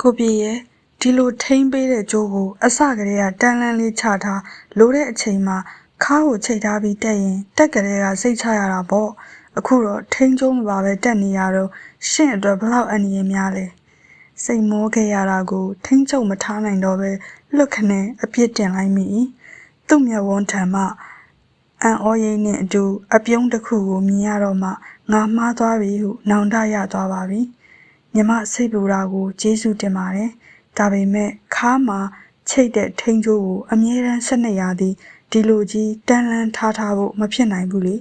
ကိုပြေရဲ့ဒီလိုထိမ့်ပေးတဲ့ကြိုးကိုအစကတည်းကတန်းလန်းလေးချထားလိုတဲ့အချိန်မှာခါးကိုချိတ်ထားပြီးတက်ရင်တက်ကလေးကစိတ်ချရတာပေါ့အခုတော့ထိန်းကျိုးမပါပဲတက်နေရတော့ရှင့်အတွက်ဘလောက်အန္တရာယ်များလဲစိတ်မောခဲ့ရတာကိုထိန်းချုပ်မထားနိုင်တော့ပဲလွတ်ခနဲ့အပြစ်တင်လိုက်မိသူ့မျက်ဝန်းထံမှအန်အောရိပ်နဲ့အတူအပြုံးတစ်ခုကိုမြင်ရတော့မှငါမှားသွားပြီဟုနောင်တရသွားပါပြီမြမစိတ်ပူတာကိုကျေးဇူးတင်ပါတယ်ဒါပေမဲ့ခါမှာချိတ်တဲ့ထိန်းကြိုးကိုအမြဲတမ်းဆက်နေရသည်ဒီလိုကြီးတန်းလန်းထားဖို့မဖြစ်နိုင်ဘူးလေ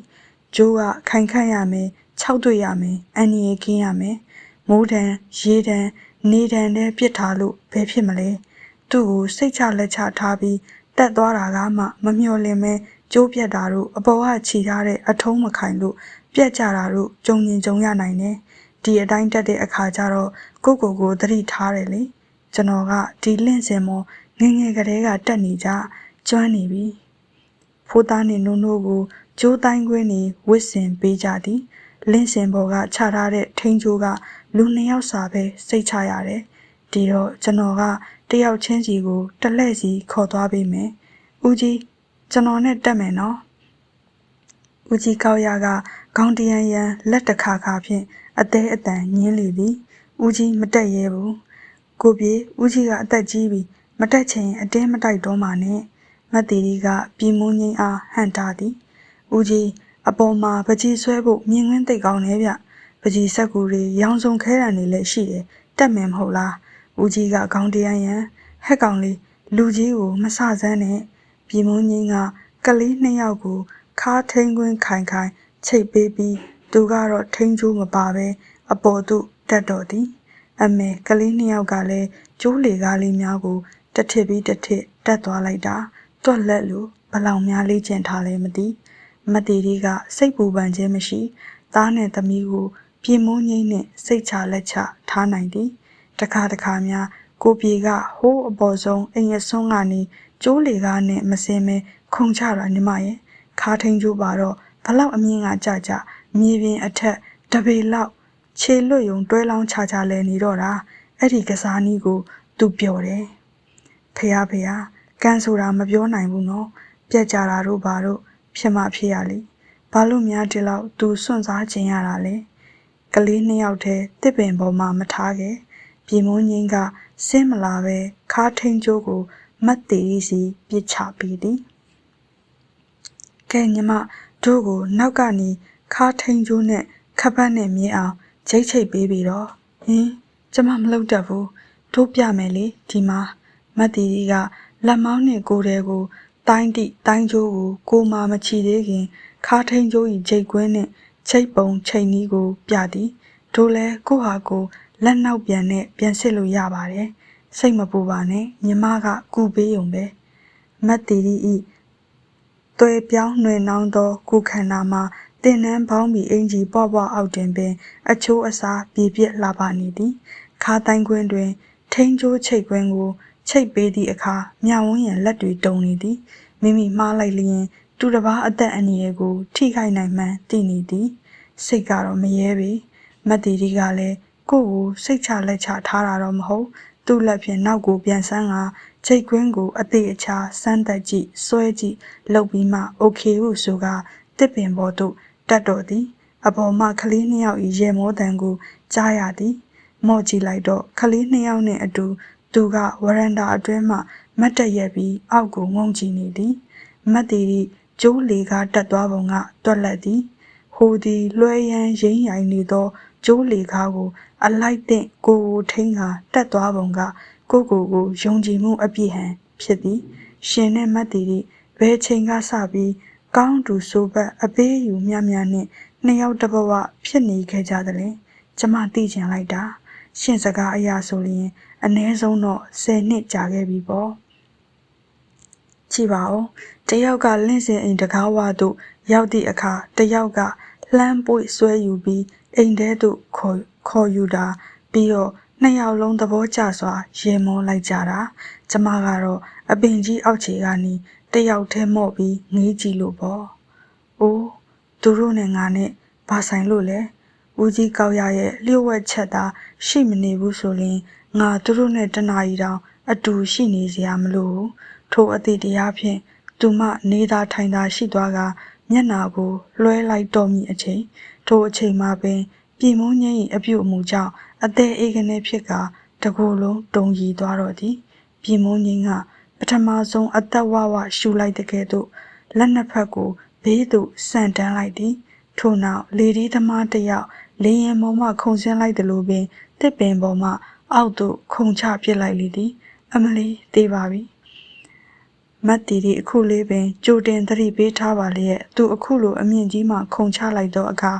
ကျိုးကခိုင်ခန့်ရမယ်ခြောက်တွေ့ရမယ်အန်ရီကင်းရမယ်မိုးတံရေတံနေတံနဲ့ပြစ်ထားလို့ဘယ်ဖြစ်မလဲသူ့ကိုစိတ်ချလက်ချထားပြီးတက်သွားတာကမှမမျှော်လင့်မဲကျိုးပြက်တာတို့အပေါ်ကခြိထားတဲ့အထုံးမခိုင်လို့ပြက်ကြတာတို့ကြုံရနိုင်တယ်ဒီအတိုင်းတက်တဲ့အခါကျတော့ကိုသတိထားတယ်လေကျွန်တော်ကဒီလင့်စင်မောငငယ်ကလေးကတက်နေကြကျွမ်းနေပြီဖိုးသားနဲ့နိုးနိုးကိုကျိုးတိုင်းခွင်းနေဝစ်စင်ပေးကြသည်လင့်စင်ပေါ်ကချထားတဲ့ထိန်းကျိုးကလူနှစ်ယောက်စာပဲစိတ်ချရတယ်ဒီတော့ကျွန်တော်ကတယောက်ချင်းစီကိုတလှည့်စီခေါ်သွားပေးမယ်ဦးကြီးကျွန်တော်နဲ့တက်မယ်နော်ဦးကြီးကောက်ရကခေါင်းတရန်ရန်လက်တခါဖြင့်အသေးအတန်ညင်းလေသည်ဦးကြီးမတက်ရဲဘူးကိုပြေဦးကြီးကအသက်ကြီးပြီမတက်ချင်အတင်းမတိုက်တော့မှနဲ့မတ်တီရီကပြည်မုန်းငိမ့်အားဟန်တာသည်ဦးကြီးအပေါ်မှာပကြီးဆွဲဖို့မြင်ကွင်းသိပ်ကောင်းနေဗျပကြီးဆက်ကူတွေရောင်စုံခဲရံနေလည်းရှိတယ်တက်မယ်မဟုတ်လားဦးကြီးကခေါင်းတရန်ရန်ဟက်ကောင်လေးလူကြီးကိုမဆဆန်းနဲ့ပြည်မုန်းငိမ့်ကကလေးနှစ်ယောက်ကိုခါထိန်ကွင်းခိုင်ချိတ်ပေးပြီးသူကတော့ထိန်ကျိုးမပါပဲအပေါ်သို့တက်တော်သည်အမေကလေးနှစ်ယောက်ကလည်းကျိုးလေကားလေးများကိုတထစ်ပြီးတထစ်တက်သွားလိုက်တာတွက်လက်လို့ဘလောင်များလေးကျင်ထားလဲမသိမတီရီကစိတ်ပူပန်ခြင်းမရှိသားနဲ့သမီးကိုပြေမုန်းငိမ့်နဲ့စိတ်ချလက်ချထားနိုင်သည်တခါများကိုပြေကဟိုးအပေါ်ဆုံးအိမ်အစွန်းကနေကျိုးလေကားနဲ့မစင်းမဲခုန်ချတာညီမရဲ့ခါထိန်ကျိုးပါတော့ဘလောက်အမြင့်ကကြမြေပြင်အထက်တပေလောက်ခြေလွတ်ယုံတွဲလောင်းချလဲနေတော့တာအဲ့ဒီကစားနည်းကိုသူပျော်တယ်ဖះကန်ဆိုတာမပြောနိုင်ဘူးနော်ပြက်ကြတာတို့ဘာတို့ဖြစ်မှဖြစ်ရလေဘာလို့များဒီလောက်သူစွန့်စားခြင်းရတာလဲကလေးနှစ်ယောက်တည်းတစ်ပင်ပေါ်မှာမထားခဲ့ပြည်မုန်းငိမ့်ကဆင်းမလာပဲခါထိန်ကျိုးကိုမတ်တီရီစီပြစ်ချပြီးသည်ကဲညီမတို့ကိုနောက်ကနေခါထိန်ကျိုးနဲ့ခပတ်နဲ့မြင်အောင်ချိတ်ပေးပြီးတော့ဟင်းကျမမလုပ်တတ်ဘူးတို့ပြမယ်လေဒီမှာမတ်တီရီကလက်မောင်းနဲ့ကိုယ်တဲကိုတိုင်းကျိုးကိုကိုမာမချီသေးခင်ခါထိန်ကျိုးဤဂျိတ်ကွင်းနဲ့ချိတ်ပုံချိန်နီးကိုပြသည်တို့လဲကိုဟာကိုလက်နောက်ပြန်စစ်လို့ရပါတယ်စိတ်မပူပါနဲ့ညီမကကူပေးုံပဲမတ်တီရီဤသွဲပြောင်းနှွေနှောင်းသောကုခန္ဓာမှာတင်နှန်းပေါင်းပြီးအင်ကြီးပွားအောက်တွင်ပင်အချိုးအစားပြေပြက်လာပါနေသည်ခါတိုင်းကွင်းတွင်ထိန်ကျိုးချိတ်ကွင်းကိုချိတ်ပေးသည့်အခါမြဝန်းရန်လက်တွေတုံနေသည်မိမိမှားလိုက်လျင်သူတစ်ပါးအသက်အန္တရာယ်ကိုထိခိုက်နိုင်မှန်းသိနေသည်စိတ်ကတော့မရဲပေမတ်တီရီကလည်းကိုစိတ်ချလက်ချထားတာတော့မဟုတ်သူ့လက်ဖြင့်နောက်ကိုပြန်ဆန်းကချိတ်ကွင်းကိုအသေးအချာစမ်းသက်ကြည့်ဆွဲကြည့်လှုပ်ပြီးမှโอเคဟုဆိုကတစ်ပင်ပေါ်သို့တက်တော်သည်အပေါ်မှကလေးနှစ်ယောက်၏ရေမောတံကိုကြားရသည်မော့ကြည့်လိုက်တော့ကလေးနှစ်ယောက်နှင့်အတူသူကဝရန်တာအတွင်းမှမတ်တက်ရက်ပြီးအောက်ကိုငုံကြည့်နေသည်မတ်တီရီကျိုးလေကားတက်သွားပုံကတွက်လက်သည်ဟိုသည်လွှဲရန်ရင်းရိုင်နေသောကျိုးလေကားကိုအလိုက်တဲ့ကိုထိန်ကတက်သွားပုံကကိုယုံကြည်မှုအပြည့်ဟန်ဖြစ်သည်ရှင်နဲ့မတ်တီရီဘယ်ချိန်ကစပြီးကောင်းတူဆိုဘက်အပေးယူမြနှင့်နှစ်ယောက်တဘဝဖြစ်နေခဲ့ကြသလဲကျမသိချင်လိုက်တာရှင်စကားအရာဆိုရင်အနည်းဆုံးတော့10နှစ်ကြာခဲ့ပြီပေါ့ကြည့်ပါဦးတယောက်ကလင့်စင်အိမ်တကားဝသို့ရောက်သည့်အခါတယောက်ကလှမ်းပွေဆွဲယူပြီးအိမ်ထဲသို့ခေါ်ယူတာပြီးတော့နှစ်ယောက်လုံးသဘောကျစွာရေမောလိုက်ကြတာကျမကတော့အပင်ကြီးအောက်ခြေကနေတယောက်ထဲမော့ပြီးငေးကြည့်လို့ပေါ့အိုးသူတို့နဲ့ငါနဲ့ဘာဆိုင်လို့လဲ ဦးကြီးကောက်ရရဲ့လျှို့ဝှက်ချက်သာရှိမနေဘူးဆိုရင်ငါသူတို့နဲ့တနာရီတောင်အတူရှိနေစရာမလိုဘူးထိုအသည့်တရားဖြင့်သူမနေသာထိုင်သာရှိသွားကမျက်နာကိုလွှဲလိုက်တော့မည်အချိန်ထိုအချိန်မှာပင်ပြည်မုန်းငင်း၏အပြုအမူကြောင့်အသေးအေးကနေဖြစ်ကတကိုယ်လုံးတုံရီသွားတော့သည်ပြည်မုန်းငင်းကပထမဆုံးအသက်ဝဝရှူလိုက်တဲ့ကဲ့သို့လက်နှစ်ဖက်ကိုဘေးသို့ဆန့်တန်းလိုက်သည်ထို့နောက်လေဒီသမားတစ်ယောက်လေရင်ပေါ်မှခုန်ဆင်းလိုက်သလိုပင်တစ်ပင်ပေါ်မှအောက်သို့ခုန်ချပစ်လိုက်လေသည်အမလီသေးပါပြီမတ်တီဒီအခုလေးပင်ကြိုတင်သတိပေးထားပါလျက်သူအခုလိုအမြင့်ကြီးမှခုန်ချလိုက်သောအခါ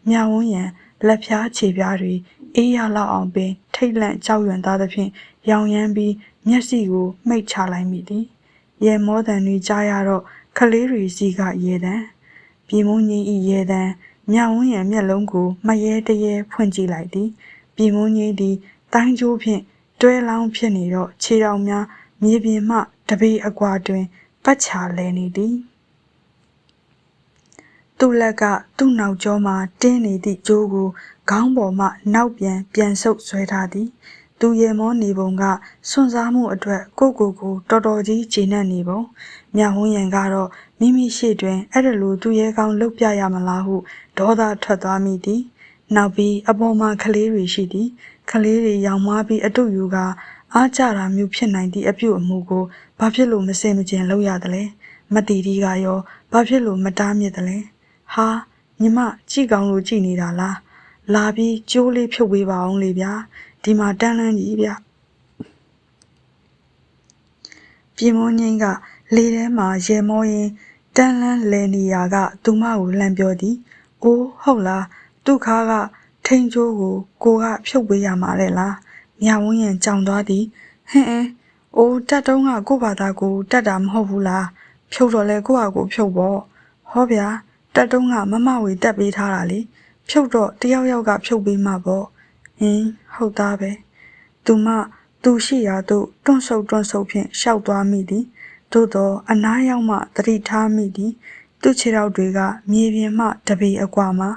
မြဝန်းရန်လက်ဖြားခြေပြားတွေအေးရလောက်အောင်ပင်ထိတ်လန့်ကြောက်ရွံ့သားသဖြင့်ရောင်ရမ်းပြီးမျက်စိကိုမှိတ်ချလိုက်မိသည်ရဲမောတန်တွေကြားရတော့ကလေးတွေစီကရဲတံပြည်မုန်းကြီး၏ရဲတံမြဝန်းရန်မျက်လုံးကိုမရဲတရဲဖွင့်ကြည့်လိုက်သည်ပြည်မုန်းကြီးသည်တိုင်းကျိုးဖြင့်တွဲလောင်းဖြစ်နေတော့ခြေတော်များမြေပြင်မှတပေအကွာတွင်ပတ်ချလဲနေသည်သူ့လက်ကသူ့နောက်ကျောမှတင်းနေသည့်ကြိုးကိုခေါင်းပေါ်မှနောက်ပြန်ဆုပ်ဆွဲထားသည်သူရဲမောနေပုံကစွန့်စားမှုအတွက်ကိုတော်တော်ကြီးကျေနပ်နေပုံမြဝန်းရန်ကတော့မိမိရှေ့တွင်အဲ့ဒါလိုသူရဲကောင်းလှုပ်ပြရမလားဟုဒေါသထွက်သွားမိသည်နောက်ပြီးအပေါ်မှာကလေးတွေရှိသည်ကလေးတွေရောင်မွားပြီးအတုယူကအားကြတာမျိုးဖြစ်နိုင်သည့်အပြုအမူကိုဘာဖြစ်လို့မစင်မကျင်လုပ်ရသလဲမတီတီကရောဘာဖြစ်လို့မတားမြစ်သလဲဟာညီမကြည့်ကောင်းလို့ကြည့်နေတာလားလာပြီးကျိုးလေးဖြုတ်ပေးပါအောင်လေဗျာဒီမှာတန်းလန်းကြီးဗျပြည်မုန်းငင်းကလေထဲမှာရေမောရင်းတန်းလန်းလဲနေရာကသူမကိုလှမ်းပြောသည်အိုးဟုတ်လားသူ့ခါကထိန်ကျိုးကိုကဖြုတ်ပေးရမှာလေလားမြဝန်းရန်ကြောင်သွားသည်ဟင်းအိုးတက်တုံးကကို့ဘာသာကိုတက်တာမဟုတ်ဘူးလားဖြုတ်တော့လဲကိုယ့်ဟာကိုဖြုတ်ပေါ့ဟောဗျာတက်တုံးကမဝေတက်ပေးထားတာလေဖြုတ်တော့တယောက်ကဖြုတ်ပေးမှာပေါ့ဟုတ်သားပဲသူရှိရာသို့တွန့်ဆုတ်ဖြင့်ရှောက်သွားမိသည်သို့သောအနားရောက်မှသတိထားမိသည်သူ့ခြေထောက်တွေကမြေပြင်မှတပေအကွာမှ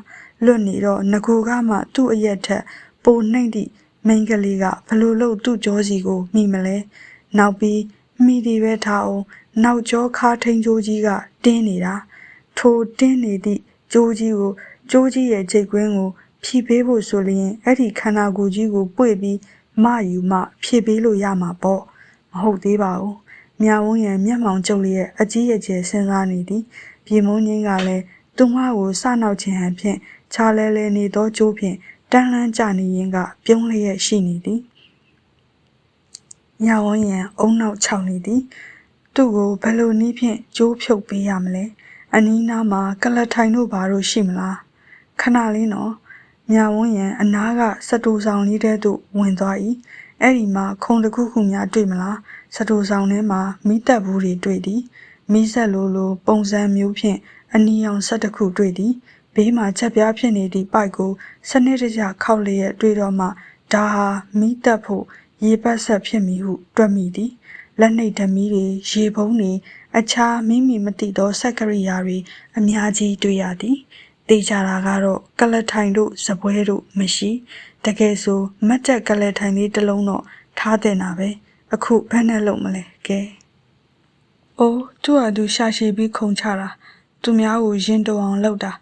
လွတ်နေတော့ငကိုကမှသူ့အရက်ထက်ပိုနှိမ့်သည့်မိန်းကလေးကဘလို့လို့သူ့ကြောစီကိုမိမလဲနောက်ပြီးမိဒီပဲထားအောင်နောက်ကျောခါထိန်ကြိုးကြီးကတင်းနေတာထိုတင်းနေသည့်ကြိုးကြီးရဲ့ဂျိတ်ကွင်းကိုဖြီးပေးဖို့ဆိုလျင်အဲ့ဒီခန္ဓာကိုယ်ကြီးကိုပွေ့ပြီးမယူမှဖြည့်ပေးလို့ရမှာပေါ့မဟုတ်သေးပါဘူးမြဝန်းရန်မျက်မှောင်ကျုပ်လျက်အကြီးအကျယ်စဉ်းစားနေသည်ပြည်မုန်းငင်းကလည်းသူမကိုစနောက်ခြင်းဟန်ဖြင့်ခြားလဲနေသောကြိုးဖြင့်တန်းလန်းကြနေရင်းကပြုံးလျက်ရှိနေသည်မြဝန်းရန်အုံနောက်ခြောက်နေသည်သူ့ကိုဘယ်လိုနည်းဖြင့်ကြိုးဖြုတ်ပေးရမလဲအနီးနားမှာကလထိုင်တို့ဘာလို့ရှိမလားခဏလေးနော်မြဝန်းရန်အနားကစတူဆောင်လေးတဲသို့ဝင်သွား၏အဲ့ဒီမှာခုံတစ်ခုခုများတွေ့မလားစတူဆောင်ထဲမှာမီးတက်ဘူးတွေတွေ့သည်မီးဆက်လိုပုံစံမျိုးဖြင့်အနီရောင်ဆက်တစ်ခုတွေ့သည်ဘေးမှာချက်ပြားဖြစ်နေသည့်ပိုက်ကိုစနစ်တကျခောက်လျက်တွေ့တော့မှဒါဟာမီးတက်ဖို့ရေပတ်ဆက်ဖြစ်မည်ဟုတွက်မိသည်လက်နှိပ်ဓမီတွေရေပုံးတွေအခြားမိမိမသိသောစက်ကရိယာတွေအများကြီးတွေ့ရသည်တေချာတာကတော့ကလထိုင်တို့စပွဲတို့မရှိတကယ်ဆိုမတ်တက်ကလထိုင်လေးတစ်လုံးတော့ထားတဲ့နာပဲအခုဘယ်နဲ့လုပ်မလဲကဲအိုးသူ့ဟာသူရှာရှည်ပြီးခုံချတာသူများကိုရင်တုံအောင်လုပ်တာ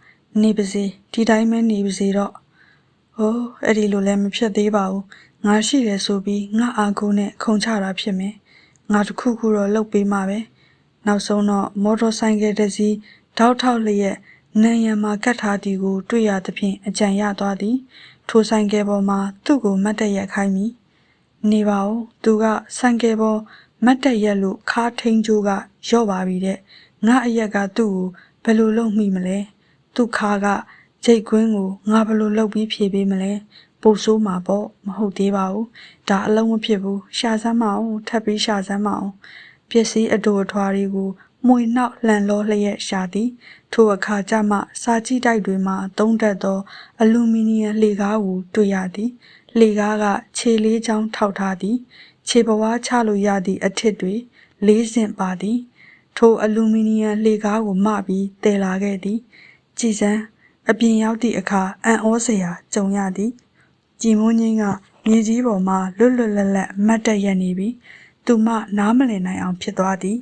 နေပါစေဒီတိုင်းပဲနေပါစေတော့ဟိုးအဲ့ဒီလိုလည်းမဖြစ်သေးပါဘူးငါရှိတယ်ဆိုပြီးငါအာကိုနဲ့ခုံချတာဖြစ်မယ်ငါတခုခုတော့လုပ်ပေးမှာပဲနောက်ဆုံးတော့မော်တော်ဆိုင်ကယ်တစ်စီးတောက်ထောက်လျက်နံရံမှာကတ်ထားသည်ကိုတွေ့ရသဖြင့်အကြံရသွားသည်ထိုဆိုင်ကယ်ပေါ်မှာသူ့ကိုမတ်တက်ရက်ခိုင်းမိနေပါဦးသူကဆိုင်ကယ်ပေါ်မတ်တက်ရက်လို့ခါထိန်ကျိုးကရော့ပါပြီတဲ့ငါအရက်ကသူ့ကိုဘယ်လိုလုပ်မိမလဲသူ့ခါကဂျိတ်ကွင်းကိုငါဘယ်လိုလုပ်ပြီးဖြေပေးမလဲပို့ဆိုးမှာပေါ့မဟုတ်သေးပါဘူးဒါအလုံးမဖြစ်ဘူးရှာစမ်းမအောင်ထပ်ပြီးရှာစမ်းမအောင်ပစ္စည်းအတူအထွားတွေကိုမှွေနှောက်လှန်လောလျက်ရှာသည်ထိုအခါကျမှစာကြည့်တိုက်တွေမှာသုံးတတ်သောအလူမီနီယံလှေကားကိုတွေ့ရသည်လှေကားကခြေလေးချောင်းထောက်ထားသည်ခြေပဝါးချလို့ရသည့်အထစ်တွေ၄ဆင့်ပါသည်ထိုအလူမီနီယံလှေကားကိုမှပြီးတည်လာခဲ့သည်ကြည်စမ်း အပြင်ရောက်သည့်အခါအံ့ဩစရာကြုံရသည်ကြည်မွန်းငင်းကမြေကြီးပေါ်မှလွတ်လွတ်လပ်လပ်မတ်တက်ရက်နေပြီးသူမှနားမလည်နိုင်အောင်ဖြစ်သွားသည်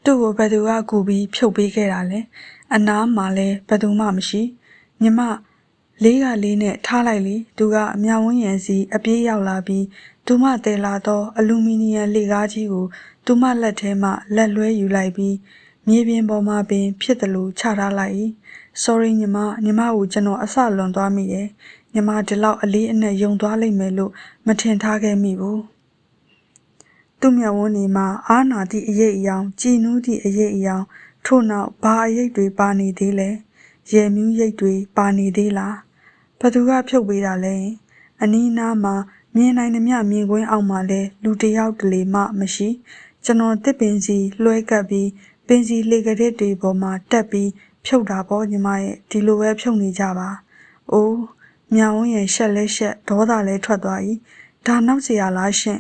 သူ့ကိုဘသူကကူပြီးဖြုတ်ပေးခဲ့တာလဲအနားမှာလည်းဘသူမှမရှိညီမလေးကလေးနဲ့ထားလိုက်လေသူကအမြောင်ဝန်းရံစီအပြေးရောက်လာပြီးသူမတဲလာသောအလူမီနီယံလှေကားကြီးကိုသူမလက်ထဲမှလက်လွှဲယူလိုက်ပြီးမြေပြင်ပေါ်မှာပင်ဖြစ်သလိုချထားလိုက်၏sorry ညီမကိုကျွန်တော်အဆလွန်သွားမိတယ်ညီမဒီလောက်အလေးအနက်ယုံသွားလိမ့်မယ်လို့မထင်ထားခဲ့မိဘူးသူ့မျက်ဝန်းဒီမှာအားနာသည့်အရေးအယောင်ကြည်နူးသည့်အရေးအယောင်ထို့နောက်ဘာအရေးတွေပါနေသေးလဲရဲမြူးရိတ်တွေပါနေသေးလားဘသူကဖြုတ်ပေးတာလဲအနီးနားမှာမြင်နိုင်သမျှမြင်ကွင်းအောက်မှာလဲလူတယောက်တလေမှမရှိကျွန်တော်တစ်ပင်စီလွှဲကပ်ပြီးပင်စီလေကရက်တွေပေါ်မှာတက်ပြီးဖြုတ်တာပေါ့ညီမရဲ့ဒီလိုပဲဖြုတ်နေကြပါအိုးမြောင်ဝန်းရဲ့ရှက်လဲရှက်ဒေါသလဲထွက်သွား၏ဒါနောက်เสียလားရှင်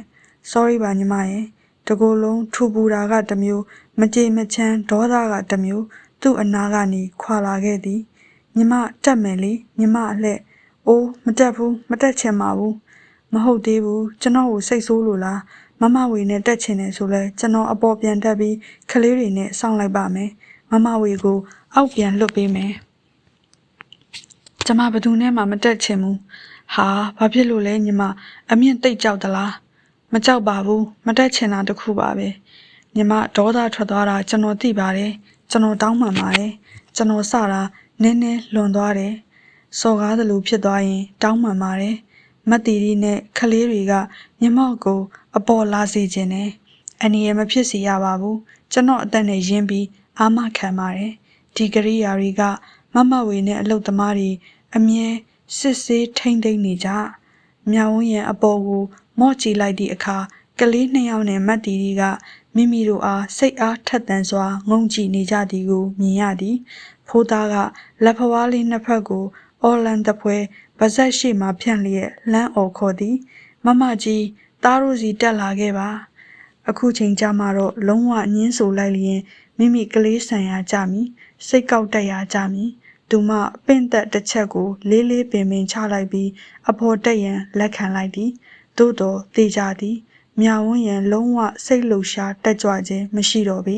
sorry ပါညီမရဲ့တကူလုံးထူပူတာကတစ်မျိုးမကြေမချမ်းဒေါသကတစ်မျိုးသူ့အနာကနေခွာလာခဲ့သည်ညီမတက်မယ်လေညီမအလှဲ့အိုးမတက်ဘူးမတက်ချင်ပါဘူးမဟုတ်သေးဘူးကျွန်တော်ကိုစိတ်ဆိုးလို့လားမမဝေနဲ့တက်ချင်တယ်ဆိုလဲကျွန်တော်အပေါ်ပြန်တက်ပြီးကလေးတွေနဲ့စောင့်လိုက်ပါမယ်မမဝေကိုအောက်ပြန်လွတ်ပေးမယ်ကျမဘယ်သူနဲ့မှမတက်ချင်ဘူးဟာဘာဖြစ်လို့လဲညီမအမြင့်တိတ်ကြောက်သလားမကြောက်ပါဘူးမတက်ချင်တာတခုပါပဲညီမဒေါသထွက်သွားတာကျွန်တော်သိပါတယ်ကျွန်တော်တောင်းပန်ပါတယ်ကျွန်တော်စတာနည်းနည်းလွန်သွားတယ်စော်ကားသလိုဖြစ်သွားရင်တောင်းပန်ပါတယ်မတ်တီရီနဲ့ခလေးတွေကညီမကိုအပေါ်လာစေခြင်းနဲ့အနည်းရမဖြစ်စေရပါဘူးကျွန်တော်အသက်နဲ့ရင်းပြီးအာမခံပါတယ်ဒီကရိယာတွေကမမဝေနဲ့အလုတ်သမားတွေအမြဲစစ်ဆေးထိမ့်သိမ့်နေကြမြောင်ဝန်းရံအပေါ်ကိုမော့ကြည့်လိုက်သည့်အခါကလေးနှစ်ယောက်နဲ့မတ်တီရီကမိမိတို့အားစိတ်အားထက်သန်စွာငုံကြည့်နေကြသည်ကိုမြင်ရသည်ဖိုးသားကလက်ဖွားလေးနှစ်ဖက်ကိုအော်လန်တပွဲပါဇက်ရှိမှဖြန့်လျက်လမ်းအော်ခေါ်သည်မမကြီးသားတို့စီတက်လာခဲ့ပါအခုချိန်ကြမှာတော့လုံးဝညင်းဆိုလိုက်လျင်မိမိကလေးဆန်ရာကြမည်စိတ်ကောက်တက်ရာကြမည်သူမပင့်သက်တစ်ချက်ကိုလေးလေးပင်ပင်ချလိုက်ပြီးအဖော်တက်ရန်လက်ခံလိုက်သည်သို့တော်သေချာသည်မြဝန်းရန်လုံးဝစိတ်လှုပ်ရှားတက်ကြွခြင်းမရှိတော့ပေ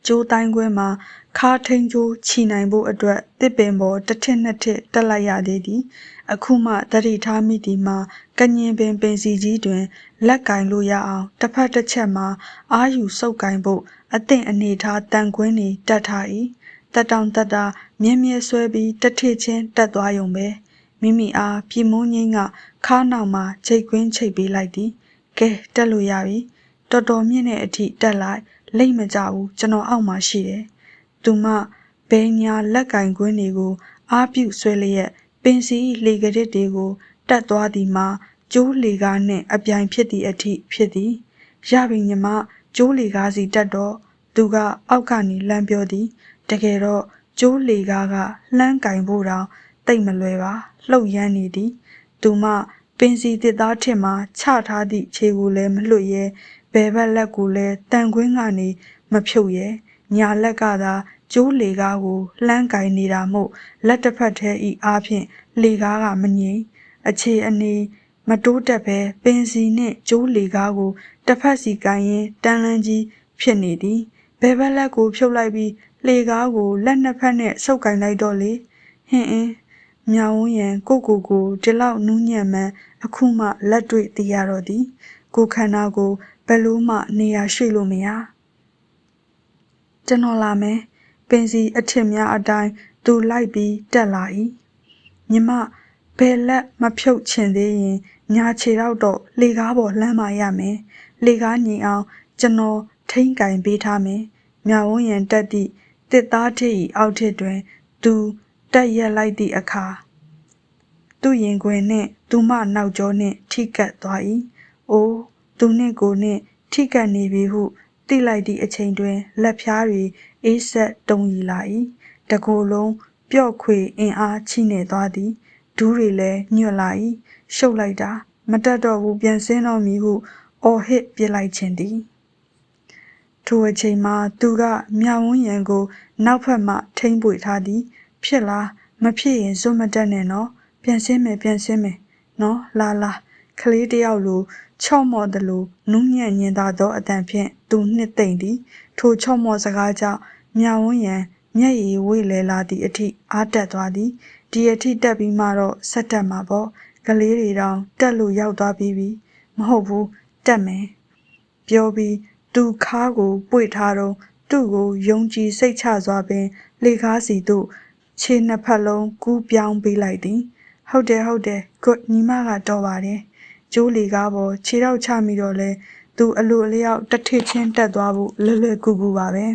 ကျိုးတိုင်းခွဲမှာခါထိန်ကျိုးချီနိုင်ဖို့အတွက်တစ်ပင်ပေါ်တစ်ထစ်နှစ်ထစ်တက်လိုက်ရသေးသည်အခုမှတတိထားမိသည်မှာကညင်ပင်ပင်စီကြီးတွင်လက်ကင်လို့ရအောင်တစ်ဖက်တစ်ချက်မှာအာယူစုပ်ကင်ဖို့အသင့်အနေထားတန်ခွင်းနေတက်ထား၏တက်တောင်တက်တာမြဲမြဲဆွဲပြီးတထစ်ချင်းတက်သွားရုံပဲမိမိအားပြည်မုန်းငင်းကခါနောက်မှာချိတ်ခွင်းချိတ်ပေးလိုက်သည်ကဲတက်လို့ရပြီတော်တော်မြင့်တဲ့အထိတက်လိုက်လိမ့်မကြဘူးကျွန်တော်အောက်မှာရှိတယ်သူမဘဲညာလက်ကင်ကွင်းတွေကိုအားပြုဆွဲလျက်ပင်စီလေကရစ်တွေကိုတက်သွားသည်မှာကျိုးလေကားနှင့်အပြိုင်ဖြစ်သည့်အထိဖြစ်သည်ရပြီညီမကျိုးလေကားစီတက်တော့သူကအောက်ကနေလှမ်းပြောသည်တကယ်တော့ကျိုးလေကားကလှမ်းကင်ဖို့တောင်တိတ်မလွယ်ပါလှုပ်ရမ်းနေသည်သူမပင်စီတစ်သားထစ်မှာချထားသည့်ခြေကိုလည်းမလွတ်ရဲဘယ်ဘက်လက်ကိုလည်းတန်ခွင်းကနေမဖြုတ်ရဲညာလက်ကသာကျိုးလေကားကိုလှမ်းကင်နေတာမို့လက်တစ်ဖက်ထဲဤအားဖြင့်လေကားကမငြိမ်အခြေအနေမတိုးတက်ပဲပင်စီနှင့်ကျိုးလေကားကိုတစ်ဖက်စီကင်ရင်တန်းလန်းကြီးဖြစ်နေသည်ဘယ်ဘက်လက်ကိုဖြုတ်လိုက်ပြီးလေကားကိုလက်နှစ်ဖက်နဲ့ဆုပ်ကင်လိုက်တော့လေဟင်းမြောင်ဝန်းရန်ကိုဒီလောက်နူးညံ့မှန်အခုမှလက်တွေ့သိရတော့သည်ကိုခန္ဓာကိုဘယ်လို့မှနေရာရွှေ့လို့မရကျွန်တော်လာမယ်ပင်စီအထစ်များအတိုင်းသူလိုက်ပြီးတက်လာ၏ညီမဘယ်လက်မဖြုတ်ချင်သေးရင်ညာခြေတော့လေကားပေါ်လှမ်းမာရမယ်လေကားညင်အောင်ကျွန်တော်ထိန်းကင်ပေးထားမယ်မြောင်ဝန်းရန်တက်သည့်တစ်သားထစ်၏အောက်ထစ်တွင်သူတက်ရက်လိုက်သည့်အခါသူ့ရင်ခွင်နှင့်သူမနောက်ကျောနှင့်ထိကပ်သွား၏အိုးသူနှင့်ကိုနှင့်ထိကပ်နေပြီဟုသိလိုက်သည့်အချိန်တွင်လက်ဖြားတွေအေးဆက်တုံရီလာ၏တကိုယ်လုံးပျော့ခွေအင်အားချိနေသွားသည်ဒူးတွေလည်းညွတ်လာ၏ရှုပ်လိုက်တာမတက်တော့ဘူးပြန်ဆင်းတော့မည်ဟုအော်ဟစ်ပြစ်လိုက်ခြင်းသည်ထိုအချိန်မှာသူကမြောင်ဝန်းရံကို နောက်ဖက်မှထိမ့်ပွေထားသည်ဖြစ်လားမဖြစ်ရင်စွမတက်နဲ့နော်ပြန်ဆင်းမယ်နော်လာကလေးတယောက်လိုချော့မော့သလိုနူးညံ့ညင်သာသောအတန်ဖြင့်သူနှစ်သိမ့်သည်ထိုချော့မော့စကားကြောင့်မြဝန်းရန်မျက်ရည်ဝိလဲလာသည့်အထိအားတက်သွားသည်ဒီအထိတက်ပြီးမှတော့ဆက်တက်မှာပေါ့ကလေးတွေတောင်တက်လို့ရောက်သွားပြီးပြီမဟုတ်ဘူးတက်မယ်ပြောပြီးသူခါးကိုပွေထားတော့သူ့ကိုယုံကြည်စိတ်ချစွာပင်လေကားစီသို့ခြေနှစ်ဖက်လုံးကူးပြောင်းပေးလိုက်သည်ဟုတ်တယ်good ညီမကတော့ပါတယ်ကျိုးလေကားပေါ်ခြေထောက်ချမိတော့လဲသူအလိုအလျောက်တစ်ထစ်ချင်းတက်သွားဖို့လွယ်ကူပါပဲ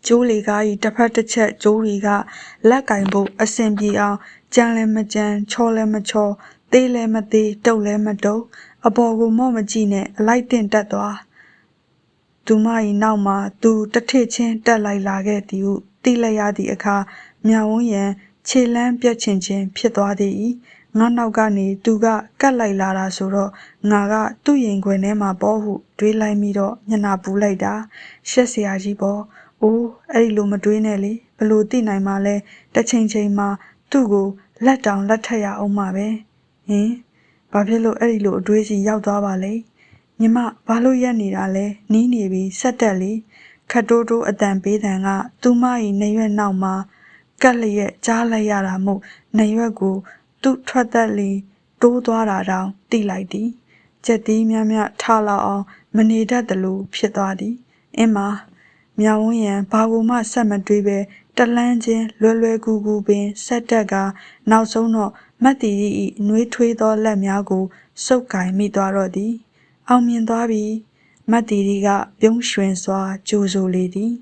ကျိုးလေကား၏တစ်ဖက်တစ်ချက်ကျိုးတွေကလက်ကင်ဖို့အဆင်ပြေအောင်ကြမ်းလဲမကြမ်းချောလဲမချောသေးလဲမသေးတုတ်လဲမတုတ်အပေါ်ကိုမော့မကြည့်နဲ့အလိုက်တင်တက်သွားသူမ၏နောက်မှာသူတစ်ထစ်ချင်းတက်လိုက်လာခဲ့သည်ဟုသိလိုက်ရသည့်အခါမြဝန်းရန်ခြေလမ်းပြက်ချင်ဖြစ်သွားသည်ငါနောက်ကနေသူကကတ်လိုက်လာတာဆိုတော့ငါကသူ့ရင်ခွင်ထဲမှာပေါ့ဟုတွေးလိုက်ပြီးတော့မျက်နှာပူလိုက်တာရှက်စရာကြီးပေါ့အိုးအဲ့ဒီလိုမတွေးနဲ့လေဘလို့သိနိုင်မှလဲတစ်ချိန်မှာသူ့ကိုလက်တောင်လက်ထက်ရအောင်မှာပဲဟင်ဘာဖြစ်လို့အဲ့ဒီလိုအတွေးစီရောက်သွားပါလဲညီမဘာလို့ရက်နေတာလဲနီးနေပြီဆက်တက်လေခတ်တိုးအတန်ပေးတန်ကသူမ၏နေရွက်နောက်မှာကက်လျက်ကြားလိုက်ရတာမို့နေရွက်ကိုသူ့ထွက်သက်လီတိုးသွားတာတောင်တိလိုက်သည်ကြက်သီးများထလောက်အောင်မနေတတ်သလိုဖြစ်သွားသည်အင်းမမြဝန်းရန်ဘာကိုမှဆက်မတွေးပဲတလန်းချင်းလွယ်ကူပင်ဆက်တက်ကနောက်ဆုံးတော့မတ်တီ၏နှွေးထွေးသောလက်များကိုစုပ်ကင်မိသွားတော့သည်အောင်မြင်သွားပြီမတ်တီကပြုံးရွှင်စွာကြိုဆိုလေသည်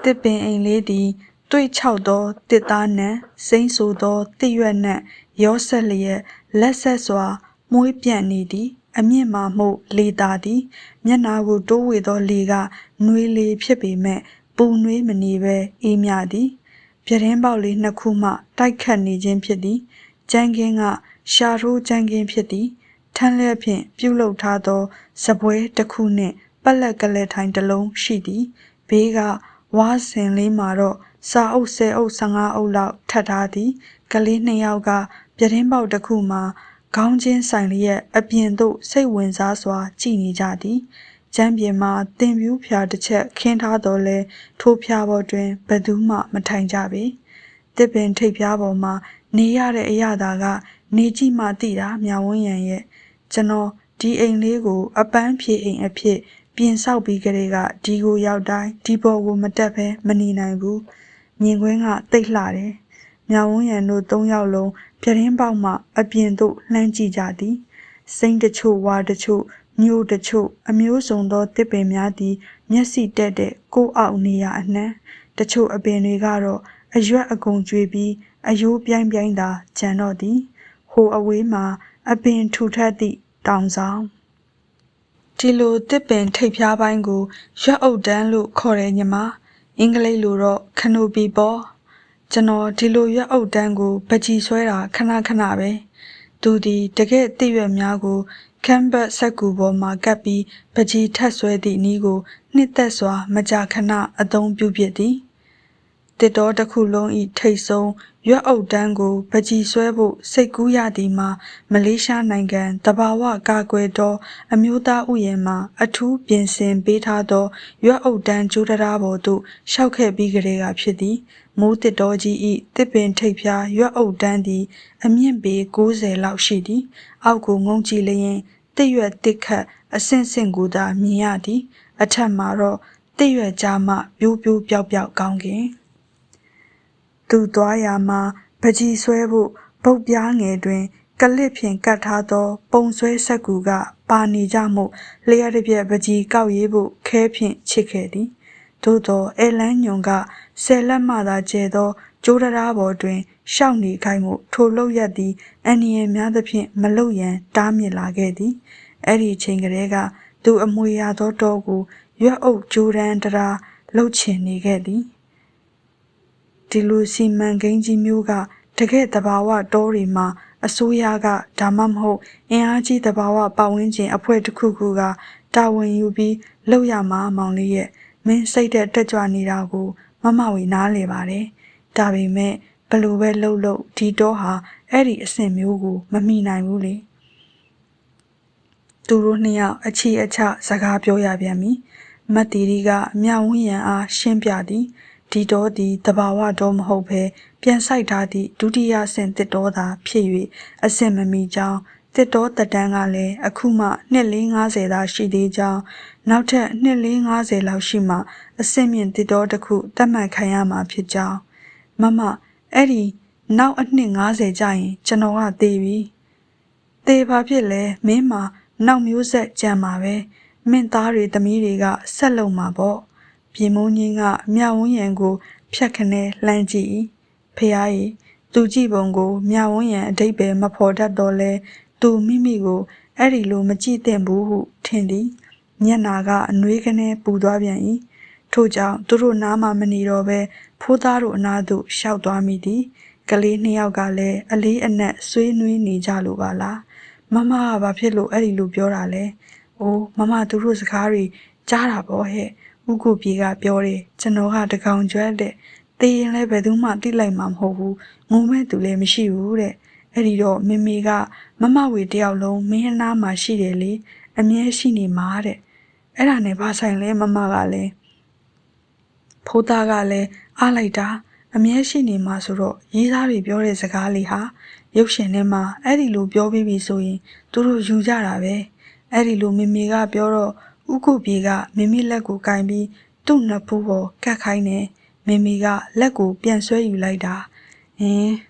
တစ်ပင်အိမ်လေးသည်တွေ့ချောက်သောတစ်သားနံစိမ့်ဆိုသောတစ်ရွက်နံရောဆက်လျက်လက်ဆက်စွာမွေးပြန့်နေသည်အမြင့်မာမှုလေသာသည်မျက်နာကိုတိုးဝေသောလေကနှွေးလေဖြစ်ပေမဲ့ပူနှွေးမနေပဲအေးမြသည်ပြတင်းပေါက်လေးနှစ်ခုမှတိုက်ခတ်နေခြင်းဖြစ်သည်ကြမ်းကင်းကရှာထိုးကြမ်းကင်းဖြစ်သည်ထန်းလျက်ဖြင့်ပြုတ်လုထားသောစပွဲတစ်ခုနှင့်ပက်လက်ကလေးထိုင်တစ်လုံးရှိသည်ဘေးကဝါစင်လေးမှာတော့စာအုပ်10အုပ်15အုပ်လောက်ထပ်ထားသည်ကလေး2ယောက်ကပြတင်းပေါက်တစ်ခုမှာခေါင်းချင်းဆိုင်လျက်အပြင်သို့စိတ်ဝင်စားစွာကြည့်နေကြသည်ကျမ်းပြင်မှာတင်ပြူးဖြာတစ်ချက်ခင်းထားတော်လဲထိုးဖြာပေါ်တွင်ဘယ်သူမှမထိုင်ကြပေတစ်ပင်ထိပ်ဖြာပေါ်မှာနေရတဲ့အရာသာကနေကြည့်မှသိတာမြဝန်းရန်ရဲ့ကျွန်တော်ဒီအိမ်လေးကိုအပန်းဖြေအိမ်အဖြစ်ပြင်ဆောက်ပြီးကလေးကဒီကိုရောက်တိုင်းဒီပေါ်ကိုမတက်ဘဲမနေနိုင်ဘူးမြင်ကွင်းကတိတ်လှတယ်မြဝန်းရန်တို့3ယောက်လုံးပြတင်းပေါက်မှအပြင်သို့လှမ်းကြည့်ကြသည်စိမ့်တချို့ဝါတချို့မျိုးတချို့အမျိုးစုံသောတစ်ပင်များသည်မျက်စိတက်တဲ့ကိုအောက်နေရအနှံတချို့အပင်တွေကတော့အရွက်အကုန်ကျွေပြီးအယိုးပြိုင်းသာကျန်တော့သည်ဟိုအဝေးမှာအပင်ထူထပ်သည့်တောင်ဆောင်ဒီလိုတစ်ပင်ထိပ်ဖြားပိုင်းကိုရွက်အုပ်တန်းလို့ခေါ်တယ်ညီမအင်္ဂလိပ်လိုတော့ခနိုပီပေါ့ကျွန်တော်ဒီလိုရွက်အုပ်တန်းကိုပကြီးဆွဲတာခဏပဲသူဒီတကယ်တည့်ရွက်များကိုကမ်ဘတ်ဆက်ကူပေါ်မှာကပ်ပြီးပကြီးထက်ဆွဲသည့်နည်းကိုနှစ်သက်စွာမကြာခဏအသုံးပြုဖြစ်သည်တစ်တော်တစ်ခုလုံးဤထိတ်ဆုံးရွက်အုပ်တန်းကိုပကြီးဆွဲဖို့စိတ်ကူးရသည်မှာမလေးရှားနိုင်ငံတဘာဝကာကွယ်တော်အမျိုးသားဥယျာဉ်မှာအထူးပြင်ဆင်ပေးထားသောရွက်အုပ်တန်းကျိုးတရားပေါ်သို့ရှောက်ခဲ့ပြီးကလေးကဖြစ်သည်မိုးတစ်တော်ကြီးဤတစ်ပင်ထိပ်ဖြာရွက်အုပ်တန်းသည်အမြင့်ပေ90လောက်ရှိသည်အောက်ကိုငုံကြည့်လျင်တစ်ရွက်တစ်ခတ်အဆင့်ကိုသာမြင်ရသည်အထက်မှာတော့တစ်ရွက်ကြားမှပြိုးပျောက်ကောင်းကင်သူသွားရာမှာပကြီးဆွဲဖို့ပုတ်ပြားငယ်တွင်ကလစ်ဖြင့်ကတ်ထားသောပုံဆွဲဆက်ကူကပါနေကြမှုလျှက်တစ်ပြက်ပကြီးကောက်ရေးဖို့ခဲဖြင့်ချစ်ခဲ့သည်သို့သောအဲလန်းညွန်က10လက်မှသာကျဲသောကျိုးတရားပေါ်တွင်ရှောက်နေခိုင်းမှုထိုလုပ်ရက်သည်အန္တရာယ်များသဖြင့်မလုပ်ရန်တားမြစ်လာခဲ့သည်အဲ့ဒီချိန်ကလေးကသူအမွေရသောတောကိုရွက်အုပ်ကျိုးတန်းတရားလှုပ်ချင်နေခဲ့သည်ဒီလိုစီမံကိန်းကြီးမျိုးကတကယ်တဘာဝတောတွေမှာအစိုးရကဒါမှမဟုတ်အင်အားကြီးတဘာဝပတ်ဝန်းကျင်အဖွဲ့တစ်ခုကတာဝန်ယူပြီးလုပ်ရမှာမောင်လေးရဲ့မ မင်းစိတ်တက်ကြွနေတာကိုမမဝေနားလေပါတယ်ဒါပေမဲ့ဘလို့ပဲလှုပ်ဒီတော့ဟာအဲ့ဒီအဆင့်မျိုးကိုမမိနိုင်ဘူးလေသူတို့နှစ်ယောက်အချီအချစကားပြောရပြန်ပြီမတ်တီရီကမြဝန်းရံအားရှင်းပြသည်ဒီတော့ဒီတဘာဝတော့မဟုတ်ဘဲပြန်ဆိုင်ထားသည့်ဒုတိယဆင့်တစ်တော်သာဖြစ်၍အဆင့်မမီကြောင်းတစ်တော်တက်တန်းကလည်းအခုမှနှစ်450သာရှိသေးကြောင်းနောက်ထပ်နှစ်450လောက်ရှိမှအဆင့်မြင့်တစ်တော်တစ်ခုတတ်မှတ်ခံရမှာဖြစ်ကြောင်းမမအဲ့ဒီနောက်အနှစ်50ကြာရင်ကျွန်တော်ကသေပြီသေပါဖြစ်လဲမင်းမှာနောက်မျိုးဆက်ကြံမှာပဲမင်းသားတွေသမီးတွေကဆက်လုံမှာပေါ့ပြည်မုန်းကြီးကမြဝန်းရံကိုဖြတ်ခနဲလှမ်းကြည့်ဖះကြီးသူကြည့်ပုံကိုမြဝန်းရံအတိတ်ပဲမဖော်တတ်တော့လဲသူမိမိကိုအဲ့ဒီလိုမကြည့်သင့်ဘူးဟုထင်သည်ညနာကအနှွေးခနဲပူသွားပြန်၏ထို့ကြောင့်သူတို့နားမှမနေတော့ပဲဖိုးသားတို့အနားသို့ရှောက်သွားမိသည်ကလေးနှစ်ယောက်ကလည်းအလေးအနက်ဆွေးနွေးနေကြလို့ပါလားမမကဘာဖြစ်လို့အဲ့ဒီလိုပြောတာလဲ။အိုးမမသူတို့စကားတွေကြားတာပေါ့ဟဲ့။ဥက္ကုပြေကပြောတယ်ကျွန်တော်ကတကောင်ကျွတ်တဲ့။တေးရင်လည်းဘယ်သူမှသိလိုက်မှာမဟုတ်ဘူး။ငုံမဲ့သူလည်းမရှိဘူးတဲ့။အဲ့ဒီတော့မေမေကမမဝေတယောက်လုံးမင်းအနားမှာရှိတယ်လေ။အမြဲရှိနေမှာတဲ့။အဲ့ဒါနဲ့ဘာဆိုင်လဲမမကလည်းဖိုးသားကလည်းအားလိုက်တာအမြဲရှိနေမှာဆိုတော့ရေးသားတွေပြောတဲ့စကားလေးဟာရုပ်ရှင်ထဲမှာအဲ့ဒီလိုပြောပြီးပြီဆိုရင်သူတို့ယူကြတာပဲအဲ့ဒီလိုမေမေကပြောတော့ဥက္ကုပြေကမေမေလက်ကိုကင်ပြီးသူ့နှစ်ဖူးပေါ်ကတ်ခိုင်းနေမေမေကလက်ကိုပြန်ဆွဲယူလိုက်တာ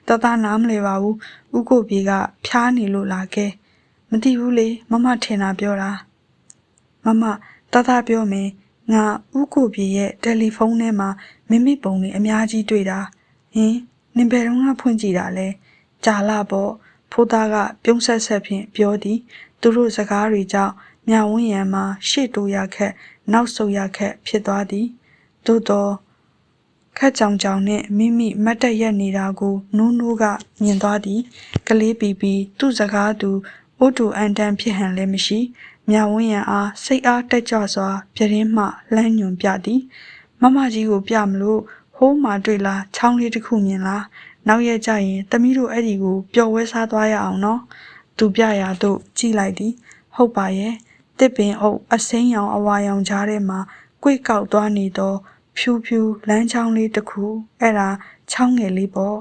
တသားနားမလဲပါဘူးဥက္ကုပြေကဖျားနေလို့လားကဲမသိဘူးလေမမထင်တာပြောတာမမတသားပြောမယ်ငါဥက္ကုပြေရဲ့တယ်လီဖုန်းထဲမှာမိမိပုံတွေအများကြီးတွေ့တာနင်ဘယ်တော့မှဖွင့်ကြည့်တာလဲကြာလာပေါ့ဖိုးသားကပြုံးဆက်ဖြင့်ပြောသည်သူတို့စကားတွေကြောင့်မြဝန်းရံမှာရှေ့တိုးရခက်နောက်ဆုတ်ရခက်ဖြစ်သွားသည်သို့တော့ခက်ကြောင်ကြောင်နဲ့မိမိမတ်တက်ရက်နေတာကိုနိုးနိုးကမြင်သွားသည်ကလေးပီပီသူ့စကားသူအိုတူအန်တန်ဖြစ်ဟန်လည်းမရှိမြဝန်းရံအားစိတ်အားတက်ကြွစွာပြတင်းမှလှမ်းညွန်ပြသည်မမကြီးကိုပြမလို့ဟိုးမှတွေ့လားချောင်းလေးတစ်ခုမြင်လားနောက်ရက်ကျရင်သမီးတို့အဲ့ဒီကိုပျော်ဝဲစားသွားရအောင်နော်သူပြရာသို့ကြည့်လိုက်သည်ဟုတ်ပါရဲ့တစ်ပင်အုပ်အစိမ်းရောင်အဝါရောင်ကြားထဲမှာကွေ့ကောက်သွားနေသောဖြူဖြူလမ်းချောင်းလေးတစ်ခုအဲ့ဒါချောင်းငယ်လေးပေါ့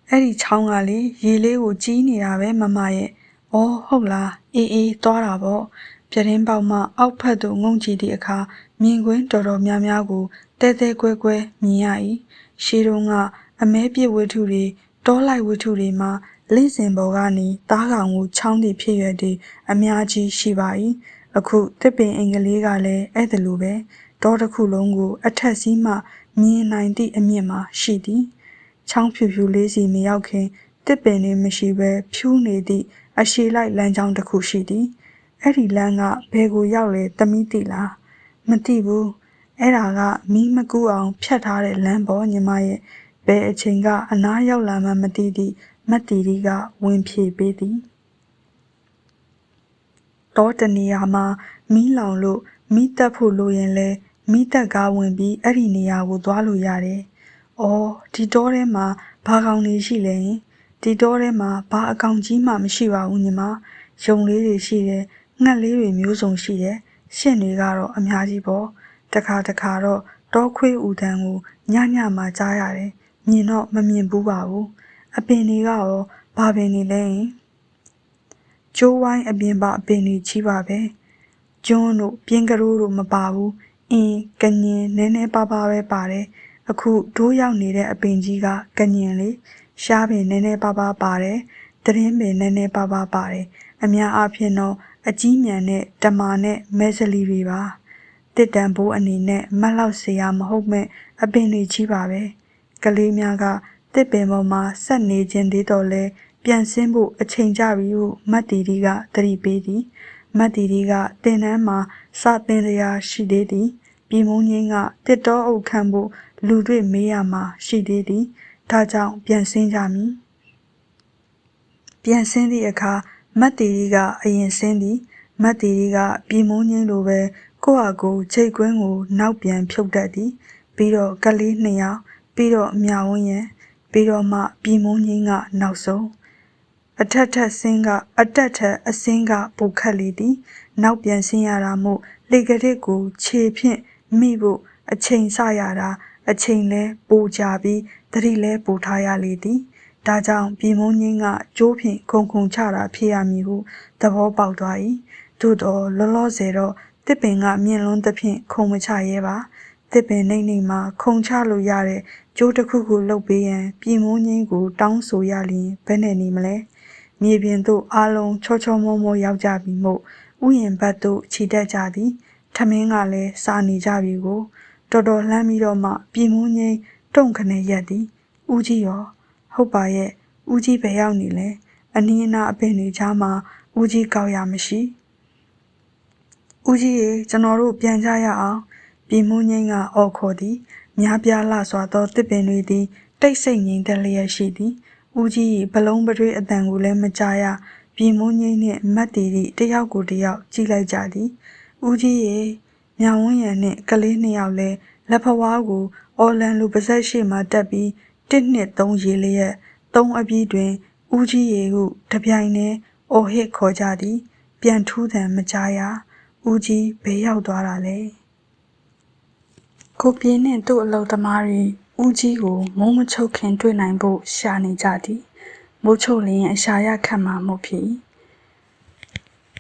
အဲ့ဒီချောင်းကလေရေလေးကိုကြီးနေတာပဲမမရဲ့အော်ဟုတ်လားအေးသွားတာပေါ့ပြတင်းပေါက်မှအောက်ဖက်သို့ငုံကြည့်သည့်အခါမြင်ကွင်းတော်တော်များများကိုတဲကွဲမြင်ရ၏ရှေးတုန်းကအမဲပြစ်ဝတ္ထုတွေတောလိုက်ဝတ္ထုတွေမှာလင့်စင်ပေါ်ကနေသားကောင်ကိုချောင်းသည့်ဖြစ်ရတဲ့အများကြီးရှိပါ၏အခုတစ်ပင်အင်္ဂလိပ်ကလည်းအဲ့ဒါလိုပဲတောတစ်ခုလုံးကိုအထက်စီးမှမြင်နိုင်သည့်အမြင့်မှာရှိသည်ချောင်းဖြူလေးစီမရောက်ခင်တစ်ပင်တွေမရှိဘဲဖြူးနေသည့်အရှည်လိုက်လမ်းကြောင်းတစ်ခုရှိသည်အဲ့ဒီလမ်းကဘယ်ကိုရောက်လဲသမီးသိလားမသိဘူးအဲ့ဒါကမီးမကူအောင်ဖြတ်ထားတဲ့လမ်းပေါ်ညီမရဲ့ဘယ်အချိန်ကအနားရောက်လာမှမသိသည့်မတ်တီရီကဝင်ဖြေပေးသည်တောတနေရာမှာမီးလောင်လို့မီးတက်ဖို့လိုရင်လဲမီးတက်ကားဝင်ပြီးအဲ့ဒီနေရာကိုသွားလို့ရတယ်။အော်ဒီတောထဲမှာဘာကောင်တွေရှိလဲ။ဒီတောထဲမှာဘာအကောင်ကြီးမှမရှိပါဘူးညီမ။ယုံလေးတွေရှိတယ်။ငှက်လေးတွေမျိုးစုံရှိတယ်။ရှင့်တွေကတော့အများကြီးပေါ့။တခါတော့တောခွေးဦးတန်းကိုညမှာကြားရတယ်။မြင်တော့မမြင်ဘူးပါဘူး။အပင်တွေကရောဘာပင်တွေလဲ။ကျိုးဝိုင်းအပြင်ပါအပင်တွေကြီးပါပဲ။ကျွန်းတို့ပြင်းကရိုးတို့မပါဘူး။ကညင်နည်းနည်းပါးပါးပဲပါတယ်။အခုဒိုးရောက်နေတဲ့အပင်ကြီးကကညင်လေရှားပင်နည်းနည်းပါးပါးပါတယ်။သတင်းပင်နည်းနည်းပါးပါးပါတယ်။အများအားဖြင့်တော့အကြီးမြန်တဲ့ဓမာနဲ့မဲဇလီတွေပါ။တစ်တန်ဘိုးအနေနဲ့မတ်လောက်เสียမဟုတ်မဲ့အပင်တွေကြီးပါပဲ။ကလေးများကတစ်ပင်ပေါ်မှာဆက်နေခြင်းသေးတော့လဲပြန်ဆင်းဖို့အချိန်ကြပြီဟုမတ်တီရီကသတိပေးသည်မတ်တီရီကတင်တန်းမှာစတင်ရာရှိသေးသည်ပြည်မုန်းကြီးကတစ်တောအုပ်ခန့်ဖို့လူတွေ့မေးရမှာရှိသေးသည်ဒါကြောင့်ပြန်ဆင်းကြမည်ပြန်ဆင်းသည့်အခါမတ်တီရီကအရင်ဆင်းသည်မတ်တီရီကပြည်မုန်းကြီးလိုပဲ ကိုယ့်ဟာကိုယ်ခြေကွင်းကိုနောက်ပြန်ဖြုတ်တတ်သည်ပြီးတော့ကလေး2ယောက်ပြီးတော့မြဝန်းရံပြီးတော့မှပြည်မုန်းကြီးကနောက်ဆုံးအထက်ထက်ဆင်းကအတက်ထက်အဆင်းကပိုခက်လေသည်နောက်ပြန်ဆင်းရတာမို့လေကရစ်ကိုခြေဖြင့်မိဖို့အချိန်ဆရတာအချိန်လဲပိုကြပြီးသတိလဲပိုထားရလေသည်ဒါကြောင့်ပြည်မုန်းကြီးကကျိုးဖြင့်ခုံချတာဖြစ်ရမည်ဟုသဘောပေါက်သွား၏သို့တော့လောလောဆယ်တော့တစ်ပင်ကမြင့်လွန်းသဖြင့်ခုံမချရဲပါတစ်ပင်နှိမ့်နှိမ့်မှာခုံချလို့ရတဲ့ကျိုးတစ်ခုခုလုပ်ပေးရန်ပြည်မုန်းကြီးကိုတောင်းဆိုရလျင်ဘယ်နဲ့နေမလဲမြေပြင်သို့အားလုံးချောချောမောမောရောက်ကြပြီမို့ဥယျာဉ်ဘက်သို့ခြိတက်ကြသည်ထမင်းကလည်းစာနေကြပြီကိုတော်တော်လှမ်းပြီးတော့မှပြည်မုန်းကြီးတုံခနဲ့ရက်သည်ဦးကြီးရောဟုတ်ပါရဲ့ဦးကြီးပဲရောက်နေလဲအနီးအနားအပင်တွေကြားမှာဦးကြီးကောက်ရမရှိဦးကြီးရေကျွန်တော်တို့ပြန်ကြရအောင်ပြည်မုန်းကြီးကအော်ခေါ်သည်များပြားလှစွာသောတစ်ပင်တွေသည်တိတ်ဆိတ်ငြိမ်သက်လျက်ရှိသည်ဦးကြီးဘလုံးပထွေးအတန်ကိုလည်းမကြားရပြည်မုန်းကြီးနှင့်မတ်တီတီတယောက်ကိုတယောက်ကြည့်လိုက်ကြသည်ဦးကြီးရေမြောင်ဝန်းရံနှင့်ကလေး2ယောက်လည်းလက်ဖဝါးကိုအော်လန်လိုပါဇက်ရှိမှတက်ပြီး1-2-3ရေလျက်3အပြီးတွင်ဦးကြီးရေဟုတပြိုင်တည်းအော်ဟစ်ခေါ်ကြသည်ပြန်ထူးသံမကြားရဦးကြီးဘေးရောက်သွားတာလေကိုပြေနှင့်သူ့အလုပ်သမားတွေဦးကြီးကိုမိုးမချုပ်ခင်တွေ့နိုင်ဖို့ရှာနေကြသည်မိုးချုပ်လျင်အရှာရခတ်မှာမဟုတ်ဖြစ်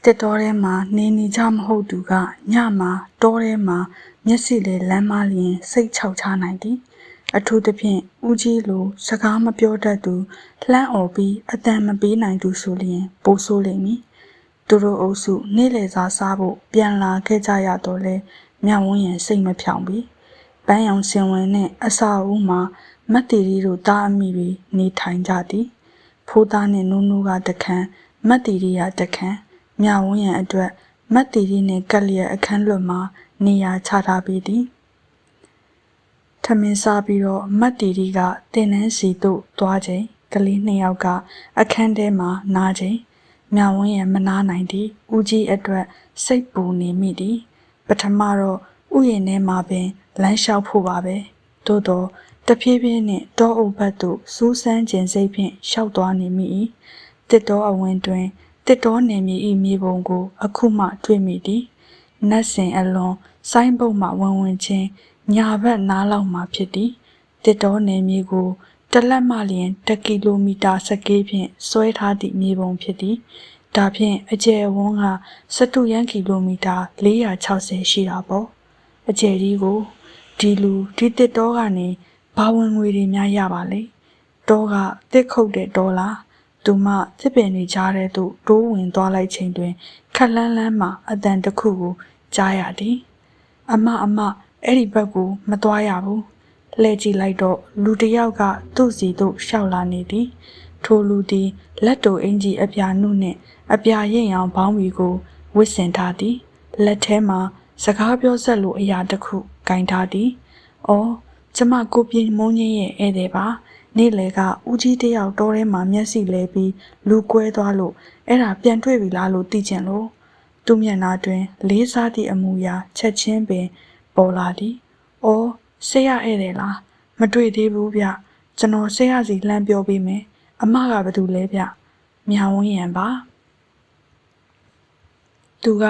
တစ်တော်ထဲမှာနေကြမဟုတ်သူကညမှာတောထဲမှာမျက်စိလေလမ်းမလျင်စိတ်ချောက်ချနိုင်သည်အထူးသဖြင့်ဦးကြီးလိုစကားမပြောတတ်သူလှမ်းអော်ပြီးအတန်မပေးနိုင်သူဆိုလျင်ပိုဆိုးလိမ့်မည်သူတို့အုပ်စုနေ့လည်စာစားဖို့ပြန်လာခဲ့ကြရတော့လဲမြဝန်းရံစိတ်မဖြောင်ပြီပန်းရောင်စင်ဝင်နဲ့အစာအုပ်မှာမတ်တီရီတို့တားအမိတွေနေထိုင်ကြသည်ဖိုးသားနဲ့နူးနူးကတခန်းမတ်တီရီကတခန်းမြဝန်းရံအတွက်မတ်တီရီနဲ့ကက်လျက်အခန်းလွတ်မှာနေရာချထားပေးသည်ထမင်းစားပြီးတော့မတ်တီရီကတင်နှန်းစီသို့သွားချိန်ကလေး2ယောက်ကအခန်းထဲမှာနားချိန်မြဝန်းရံမနာနိုင်သည်ဦးကြီးအတွက်စိတ်ပူနေမိသည်ပထမတော့ဥယျာဉ်ထဲမှာပင်လမ်းလျှောက်ဖို့ပါပဲသို့တော့တဖြည်းဖြည်းနဲ့တောအုပ်ဘက်သို့စူးစမ်းကျင်စိတ်ဖြင့်ရှောက်သွားနေမိ၏တစ်တောအဝင်တွင်တစ်တောနယ်မြေ၏မြေပုံကိုအခုမှတွေ့မိသည်နတ်စင်အလွန်ဆိုင်းပုတ်မှဝင်ချင်းညာဘက်နားလောက်မှဖြစ်သည်တစ်တောနယ်မြေကိုတလက်မှလျင်1 ကီလိုမီတာစကေးဖြင့်ဆွဲထားသည့်မြေပုံဖြစ်သည်ဒါဖြင့်အကျယ်အဝန်းက12 ကီလိုမီတာ460ရှိတာပေါ့အကျယ်ကြီးကိုဒီတစ်တောကနေဘာဝင်ငွေတွေများရပါလဲတောကတစ်ခုတ်တဲ့တောလားသူမတစ်ပင်တွေကြားထဲသို့တိုးဝင်သွားလိုက်ချိန်တွင်ခက်လန်းလန်းမှအတန်တစ်ခုကိုကြားရသည်အမအဲ့ဒီဘက်ကိုမသွားရဘူးလှည့်ကြည့်လိုက်တော့လူတစ်ယောက်ကသူ့စီသို့ရှောက်လာနေသည်ထိုလူသည်လက်တိုအင်ကြီးအပြာနုနှင့်အပြာရင့်ရောင်ဘောင်းဘီကိုဝစ်ဆင်ထားသည်လက်ထဲမှာစကားပြောဆက်လိုအရာတစ်ခုကင်ထားသည်အော်ကျမကိုပြင်းမုန်းကြီးရဲ့ဧည့်သည်ပါနေ့လေကဦးကြီးတယောက်တောထဲမှာမျက်စိလဲပြီးလူကွဲသွားလို့အဲ့ဒါပြန်တွေ့ပြီလားလို့သိချင်လို့သူ့မျက်နှာတွင်လေးစားသည့်အမူအရာချက်ချင်းပင်ပေါ်လာသည်အော်ဆေးရဧည့်သည်လားမတွေ့သေးဘူးဗျကျွန်တော်ဆေးရစီလှမ်းပြောပေးမယ်အမကဘာတူလဲဗျမြဝန်းရံပါသူက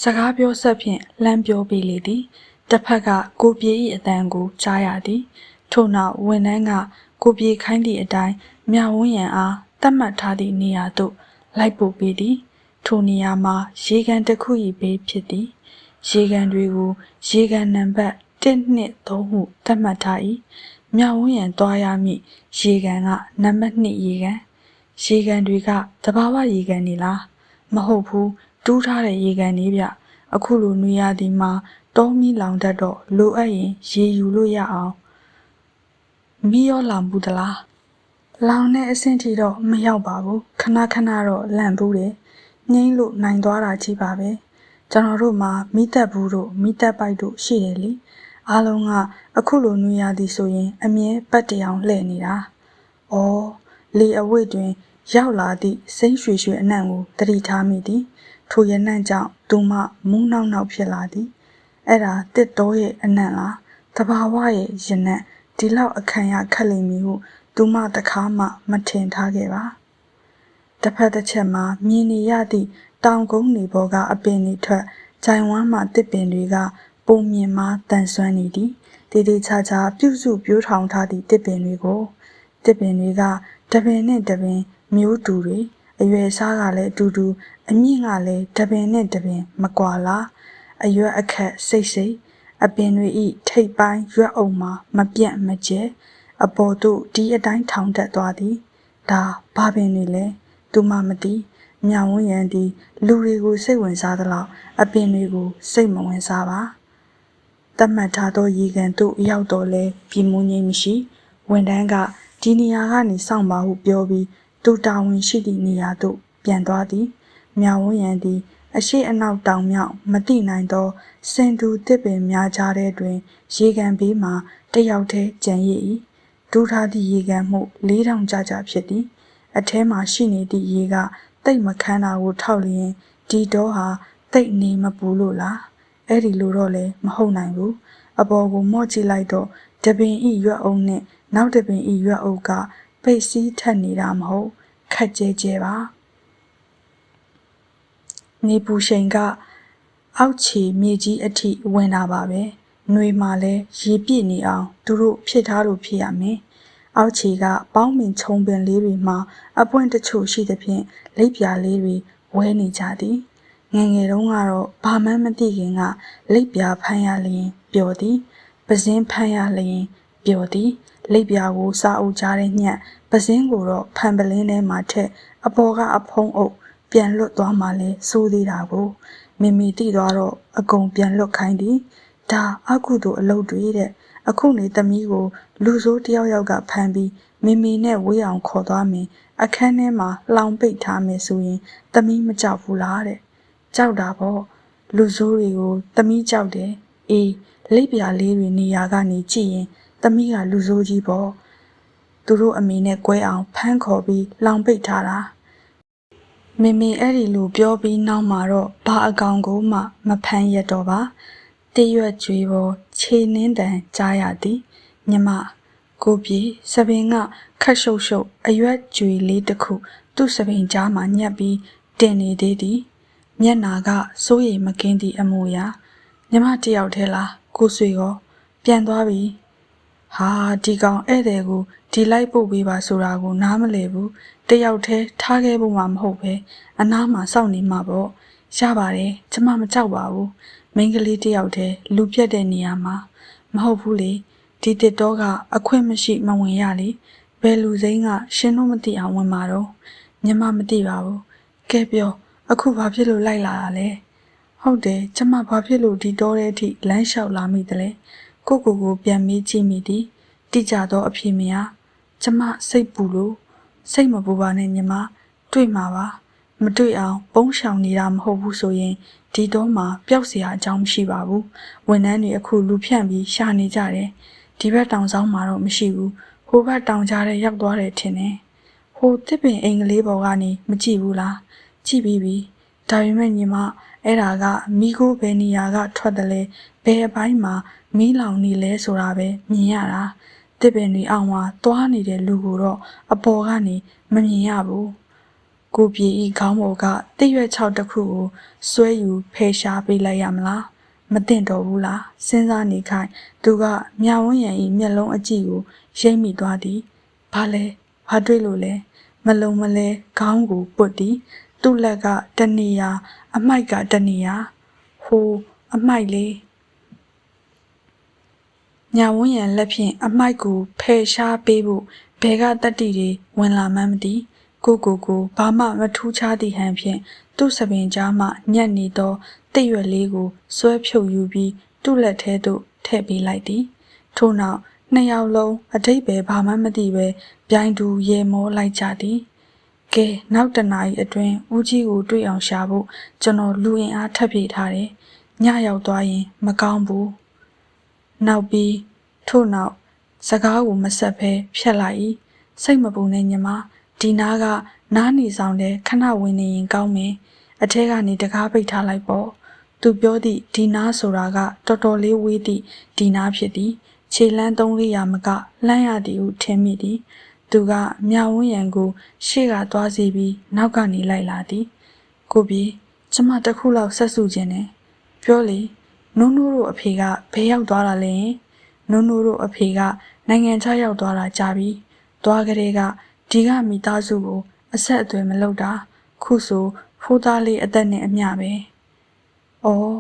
စကားပြောဆက်ဖြင့်လှမ်းပြောပေးလေသည်တစ်ဖက်ကကိုပြေ၏အတန်ကိုကြားရသည်ထို့နောက်ဝန်ထမ်းကကိုပြေခိုင်းသည့်အတိုင်းမြဝန်းရံအားတတ်မှတ်ထားသည့်နေရာသို့လိုက်ပို့ပေးသည်ထိုနေရာမှာရေကန်တစ်ခု၏ဘေးဖြစ်သည်ရေကန်တွေကိုရေကန်နံပါတ်1 2 3ဟုသတ်မှတ်ထား၏မြဝန်းရံသွားရမည့်ရေကန်ကနံပါတ်2ရေကန်ရေကန်တွေကတဘာဝရေကန်နေလားမဟုတ်ဘူးတူးထားတဲ့ရေကန်လေးဗျအခုလိုနွေရာသီမှာတောမီလောင်တတ်တော့လိုအပ်ရင်ရေယူလို့ရအောင်မီးရောလောင်ဘူးသလားလောင်တဲ့အဆင့်ထိတော့မရောက်ပါဘူးခဏတော့လန့်ဘူးတယ်ငိမ့်လို့နိုင်သွားတာကြီးပါပဲကျွန်တော်တို့မှာမိသက်ဘူးတို့မိသက်ပိုက်တို့ရှိတယ်လေအားလုံးကအခုလိုနွေရာသီဆိုရင်အမြဲပတ်တရောင်လှည့်နေတာ။အော်လေအဝိတ်တွင်ရောက်လာသည့်စိမ့်ရွှေအနံ့ကိုသတိထားမိသည်။ထိုရနံ့ကြောင့်သူမမူးနောက်ဖြစ်လာသည် အဲ့ဒါတစ်တိုးရဲ့အနံ့လားတဘာဝရဲ့ရင်နံ့ဒီလောက်အခန့်ရခက်လိမ့်မည်ဟုသူမတခါမှမထင်ထားခဲ့ပါတစ်ဖက်တစ်ချက်မှာမြင်နေရသည့်တောင်ကုန်းတွေပေါ်ကအပင်တွေထွက်ဂျိုင်ဝမ်းမှတစ်ပင်တွေကပုံမြင်မှတန်ဆွမ်းနေသည်တေးသေးချာချာပြုစုပြိုးထောင်ထားသည့်တစ်ပင်တွေကိုတစ်ပင်တွေကတပင်နဲ့တပင်မျိုးတူတွေအရွယ်စားကလည်းအတူတူအမြင့်ကလည်းတပင်နဲ့တပင်မကွာလားအရွက်အခက်စိတ်စိတ်အပင်တွေဤထိပ်ပိုင်းရွက်အုံမှာမပြန့်မကျဲအပေါ်သို့ဒီအတိုင်းထောင်တက်သွားသည်ဒါဘာပင်တွေလဲသူမမသိမြဝန်းရံသည်လူတွေကိုစိတ်ဝင်စားသလောက်အပင်တွေကိုစိတ်မဝင်စားပါတတ်မှတ်ထားသောရေကန်သို့ရောက်တော့လဲပြည်မုန်းငိမ့်မရှိဝန်တန်းကဒီနေရာကနေစောင့်ပါဟုပြောပြီးသူတာဝန်ရှိသည့်နေရာသို့ပြန်သွားသည်မြဝန်းရံသည်အရှိအနောက်တောင်မြောက်မတိနိုင်သောစင်တူတစ်ပင်များကြားထဲတွင်ရေကန်ဘေးမှတယောက်တည်းကြံရစ်၏ဒူးထားသည့်ရေကန်မှု4000ကျကျဖြစ်သည်အထဲမှရှိနေသည့်ရေကတိတ်မခမ်းတာကိုထောက်လျင်ဒီတော့ဟာတိတ်နေမပူလို့လားအဲ့ဒီလိုတော့လည်းမဟုတ်နိုင်ဘူးအပေါ်ကိုမော့ကြည့်လိုက်တော့တပင်ဤရွက်အုံနဲ့နောက်တပင်ဤရွက်အုပ်ကပိတ်စည်းထက်နေတာမဟုတ်ခက်ကြဲကြဲပါနေပူရှိန်ကအောက်ခြေမြေကြီးအထိဝင်လာပါပဲຫນွေမှာလဲရေပြည့်နေအောင်သူတို့ဖြစ်ထားလို့ဖြစ်ရမယ်အောက်ခြေကပေါင်းပင်ခြုံပင်လေးတွေမှာအပွင့်တချို့ရှိသဖြင့်လိပ်ပြာလေးတွေဝဲနေကြသည်ငယ်ငယ်တုန်းကတော့ဘာမှမသိခင်ကလိပ်ပြာဖမ်းရလျင်ပျော်သည်ပစင်းဖမ်းရလျင်ပျော်သည်လိပ်ပြာကိုစာအုပ်ကြားတဲ့ညက်ပစင်းကိုတော့ဖန်ပလင်းထဲမှာထက်အပေါ်ကအဖုံးအုပ်ပြန်လွတ်သွားမှလဲစိုးသေးတာကိုမိမိတိသွားတော့အကုန်ပြန်လွတ်ခိုင်းသည်ဒါအကုသို့အလုပ်တွေတဲ့အခုနေသမီးကိုလူဆိုးတယောက်ယောက်ကဖမ်းပြီးမိမိနဲ့ဝေးအောင်ခေါ်သွားမယ်အခန်းထဲမှာလောင်ပိတ်ထားမယ်ဆိုရင်သမီးမကြောက်ဘူးလားတဲ့ကြောက်တာပေါ့လူဆိုးတွေကိုသမီးကြောက်တယ်အေးလိပ်ပြာလေးတွေနေရာကနေကြည့်ရင်သမီးကလူဆိုးကြီးပေါ့သူတို့အမေနဲ့ကွဲအောင်ဖမ်းခေါ်ပြီးလောင်ပိတ်ထားတာမေမေအဲ့ဒီလိုပြောပြီးနောက်မှာတော့ဘာအကောင်ကိုမှမဖမ်းရတော့ပါတရွက်ကြွေပေါ်ခြေနှင်းတန်ကြားရသည်ညမကိုပြေစပင်ကခတ်ရှုပ်ရှုပ်အရွက်ကြွေလေးတစ်ခုသူ့စပင်ကြားမှာညက်ပြီးတင်နေသေးသည်မျက်နာကစိုးရိမ်မကင်းသည့်အမူအရာညမတယောက်ထဲလားကိုဆွေရောပြန်သွားပြီဟာဒီကောင်ဧည့်သည်ကိုဒီလိုက်ပို့ပေးပါဆိုတာကိုနားမလည်ဘူးတယောက်တည်းထားခဲ့ဖို့မှမဟုတ်ပဲအနားမှာစောင့်နေမှာပေါ့ရပါတယ်ကျမမကြောက်ပါဘူးမိန်းကလေးတယောက်တည်းလူပြက်တဲ့နေရာမှာမဟုတ်ဘူးလေဒီတစ်တော့ကအခွင့်မရှိမဝင်ရလေဘယ်လူစိမ်းကရှင်တို့မသိအောင်ဝင်မှာတော့ညမမသိပါဘူးကဲပြောအခုဘာဖြစ်လို့လိုက်လာတာလဲဟုတ်တယ်ကျမဘာဖြစ်လို့ဒီတော့တဲ့အထိလမ်းလျှောက်လာမိတယ်လဲကိုပြန်မေးကြည့်မိသည်တိကျသောအဖြစ်မရကျမစိတ်ပူလို့စိတ်မပူပါနဲ့ညီမတွေ့မှာပါမတွေ့အောင်ပုံးရှောင်နေတာမဟုတ်ဘူးဆိုရင်ဒီတော့မှပျောက်เสียအကြောင်းမရှိပါဘူးဝန်ထမ်းတွေအခုလူဖြန့်ပြီးရှာနေကြတယ်ဒီဘက်တောင်ဆောင်မှာတော့မရှိဘူးဟိုဘက်တောင်ကြားထဲရောက်သွားတယ်ထင်တယ်ဟိုတစ်ပင်အိမ်ကလေးပေါ်ကနေမကြည့်ဘူးလားကြည့်ပြီးပြီဒါပေမဲ့ညီမအဲ့ဒါကမိခိုးဘယ်နေရာကထွက်တယ်လဲဘယ်အပိုင်းမှာမီးလောင်နေလဲဆိုတာပဲမြင်ရတာတစ်ပင်တွေအောက်မှာသွားနေတဲ့လူကိုတော့အပေါ်ကနေမမြင်ရဘူးကိုပြေဤခေါင်းပေါ်ကတိရွက်6တစ်ခုကိုဆွဲယူဖယ်ရှားပေးလိုက်ရမလားမတင်တော့ဘူးလားစဉ်းစားနေခိုင်းသူကမြဝန်းရံဤမျက်လုံးအကြည့်ကိုရိပ်မိသွားသည်ဘာလဲဘာတွေ့လို့လဲမလုံမလဲခေါင်းကိုပုတ်သည်သူ့လက်ကတနေရာအမိုက်ကတနေရာဟိုအမိုက်လေးညာဝန်းရံလက်ဖြင့်အမိုက်ကိုဖယ်ရှားပေးဖို့ဘဲကတတ္တိတွေဝင်လာမှန်းမသိကိုဘာမှမထူးခြားသည့်ဟန်ဖြင့်သူ့စပင်ကြားမှညက်နေသောတိရွက်လေးကိုဆွဲဖြုတ်ယူပြီးသူ့လက်ထဲသို့ထည့်ပေးလိုက်သည်ထို့နောက်နှစ်ယောက်လုံးအတိတ်ပဲဘာမှမသိပဲပြိုင်တူရေမောလိုက်ကြသည်ကဲနောက်တနာရီအတွင်းဦးကြီးကိုတွေ့အောင်ရှာဖို့ကျွန်တော်လူအင်အားထပ်ပြေထားတယ်ညရောက်သွားရင်မကောင်းဘူးနောက်ပြီးထို့နောက်စကားကိုမဆက်ဘဲဖြတ်လိုက်၏စိတ်မပူနဲ့ညီမဒီနားကနားနေဆောင်တဲ့ခဏဝင်နေရင်ကောင်းမယ်အထက်ကနေတကားပိတ်ထားလိုက်ပေါ့ သူပြောသည့်ဒီနားဆိုတာကတော်တော်လေးဝေးသည့်ဒီနားဖြစ်သည်ခြေလန်း300မကလှမ်းရသည်ဟုထင်မိသည်သူကမြဝန်းရံကိုရှေ့ကသွားစီပြီးနောက်ကနေလိုက်လာသည်ကိုပြေကျမတခုလောက်ဆက်စုခြင်းနဲ့ပြောလေနုံတို့အဖေကဘယ်ရောက်သွားတာလဲနုံတို့အဖေကနိုင်ငံခြားရောက်သွားတာကြာပြီသွားကလေးကဒီကမိသားစုကိုအဆက်အသွယ်မလုပ်တာခုဆိုဖိုးသားလေးအသက်နဲ့အမျှပဲ။အော်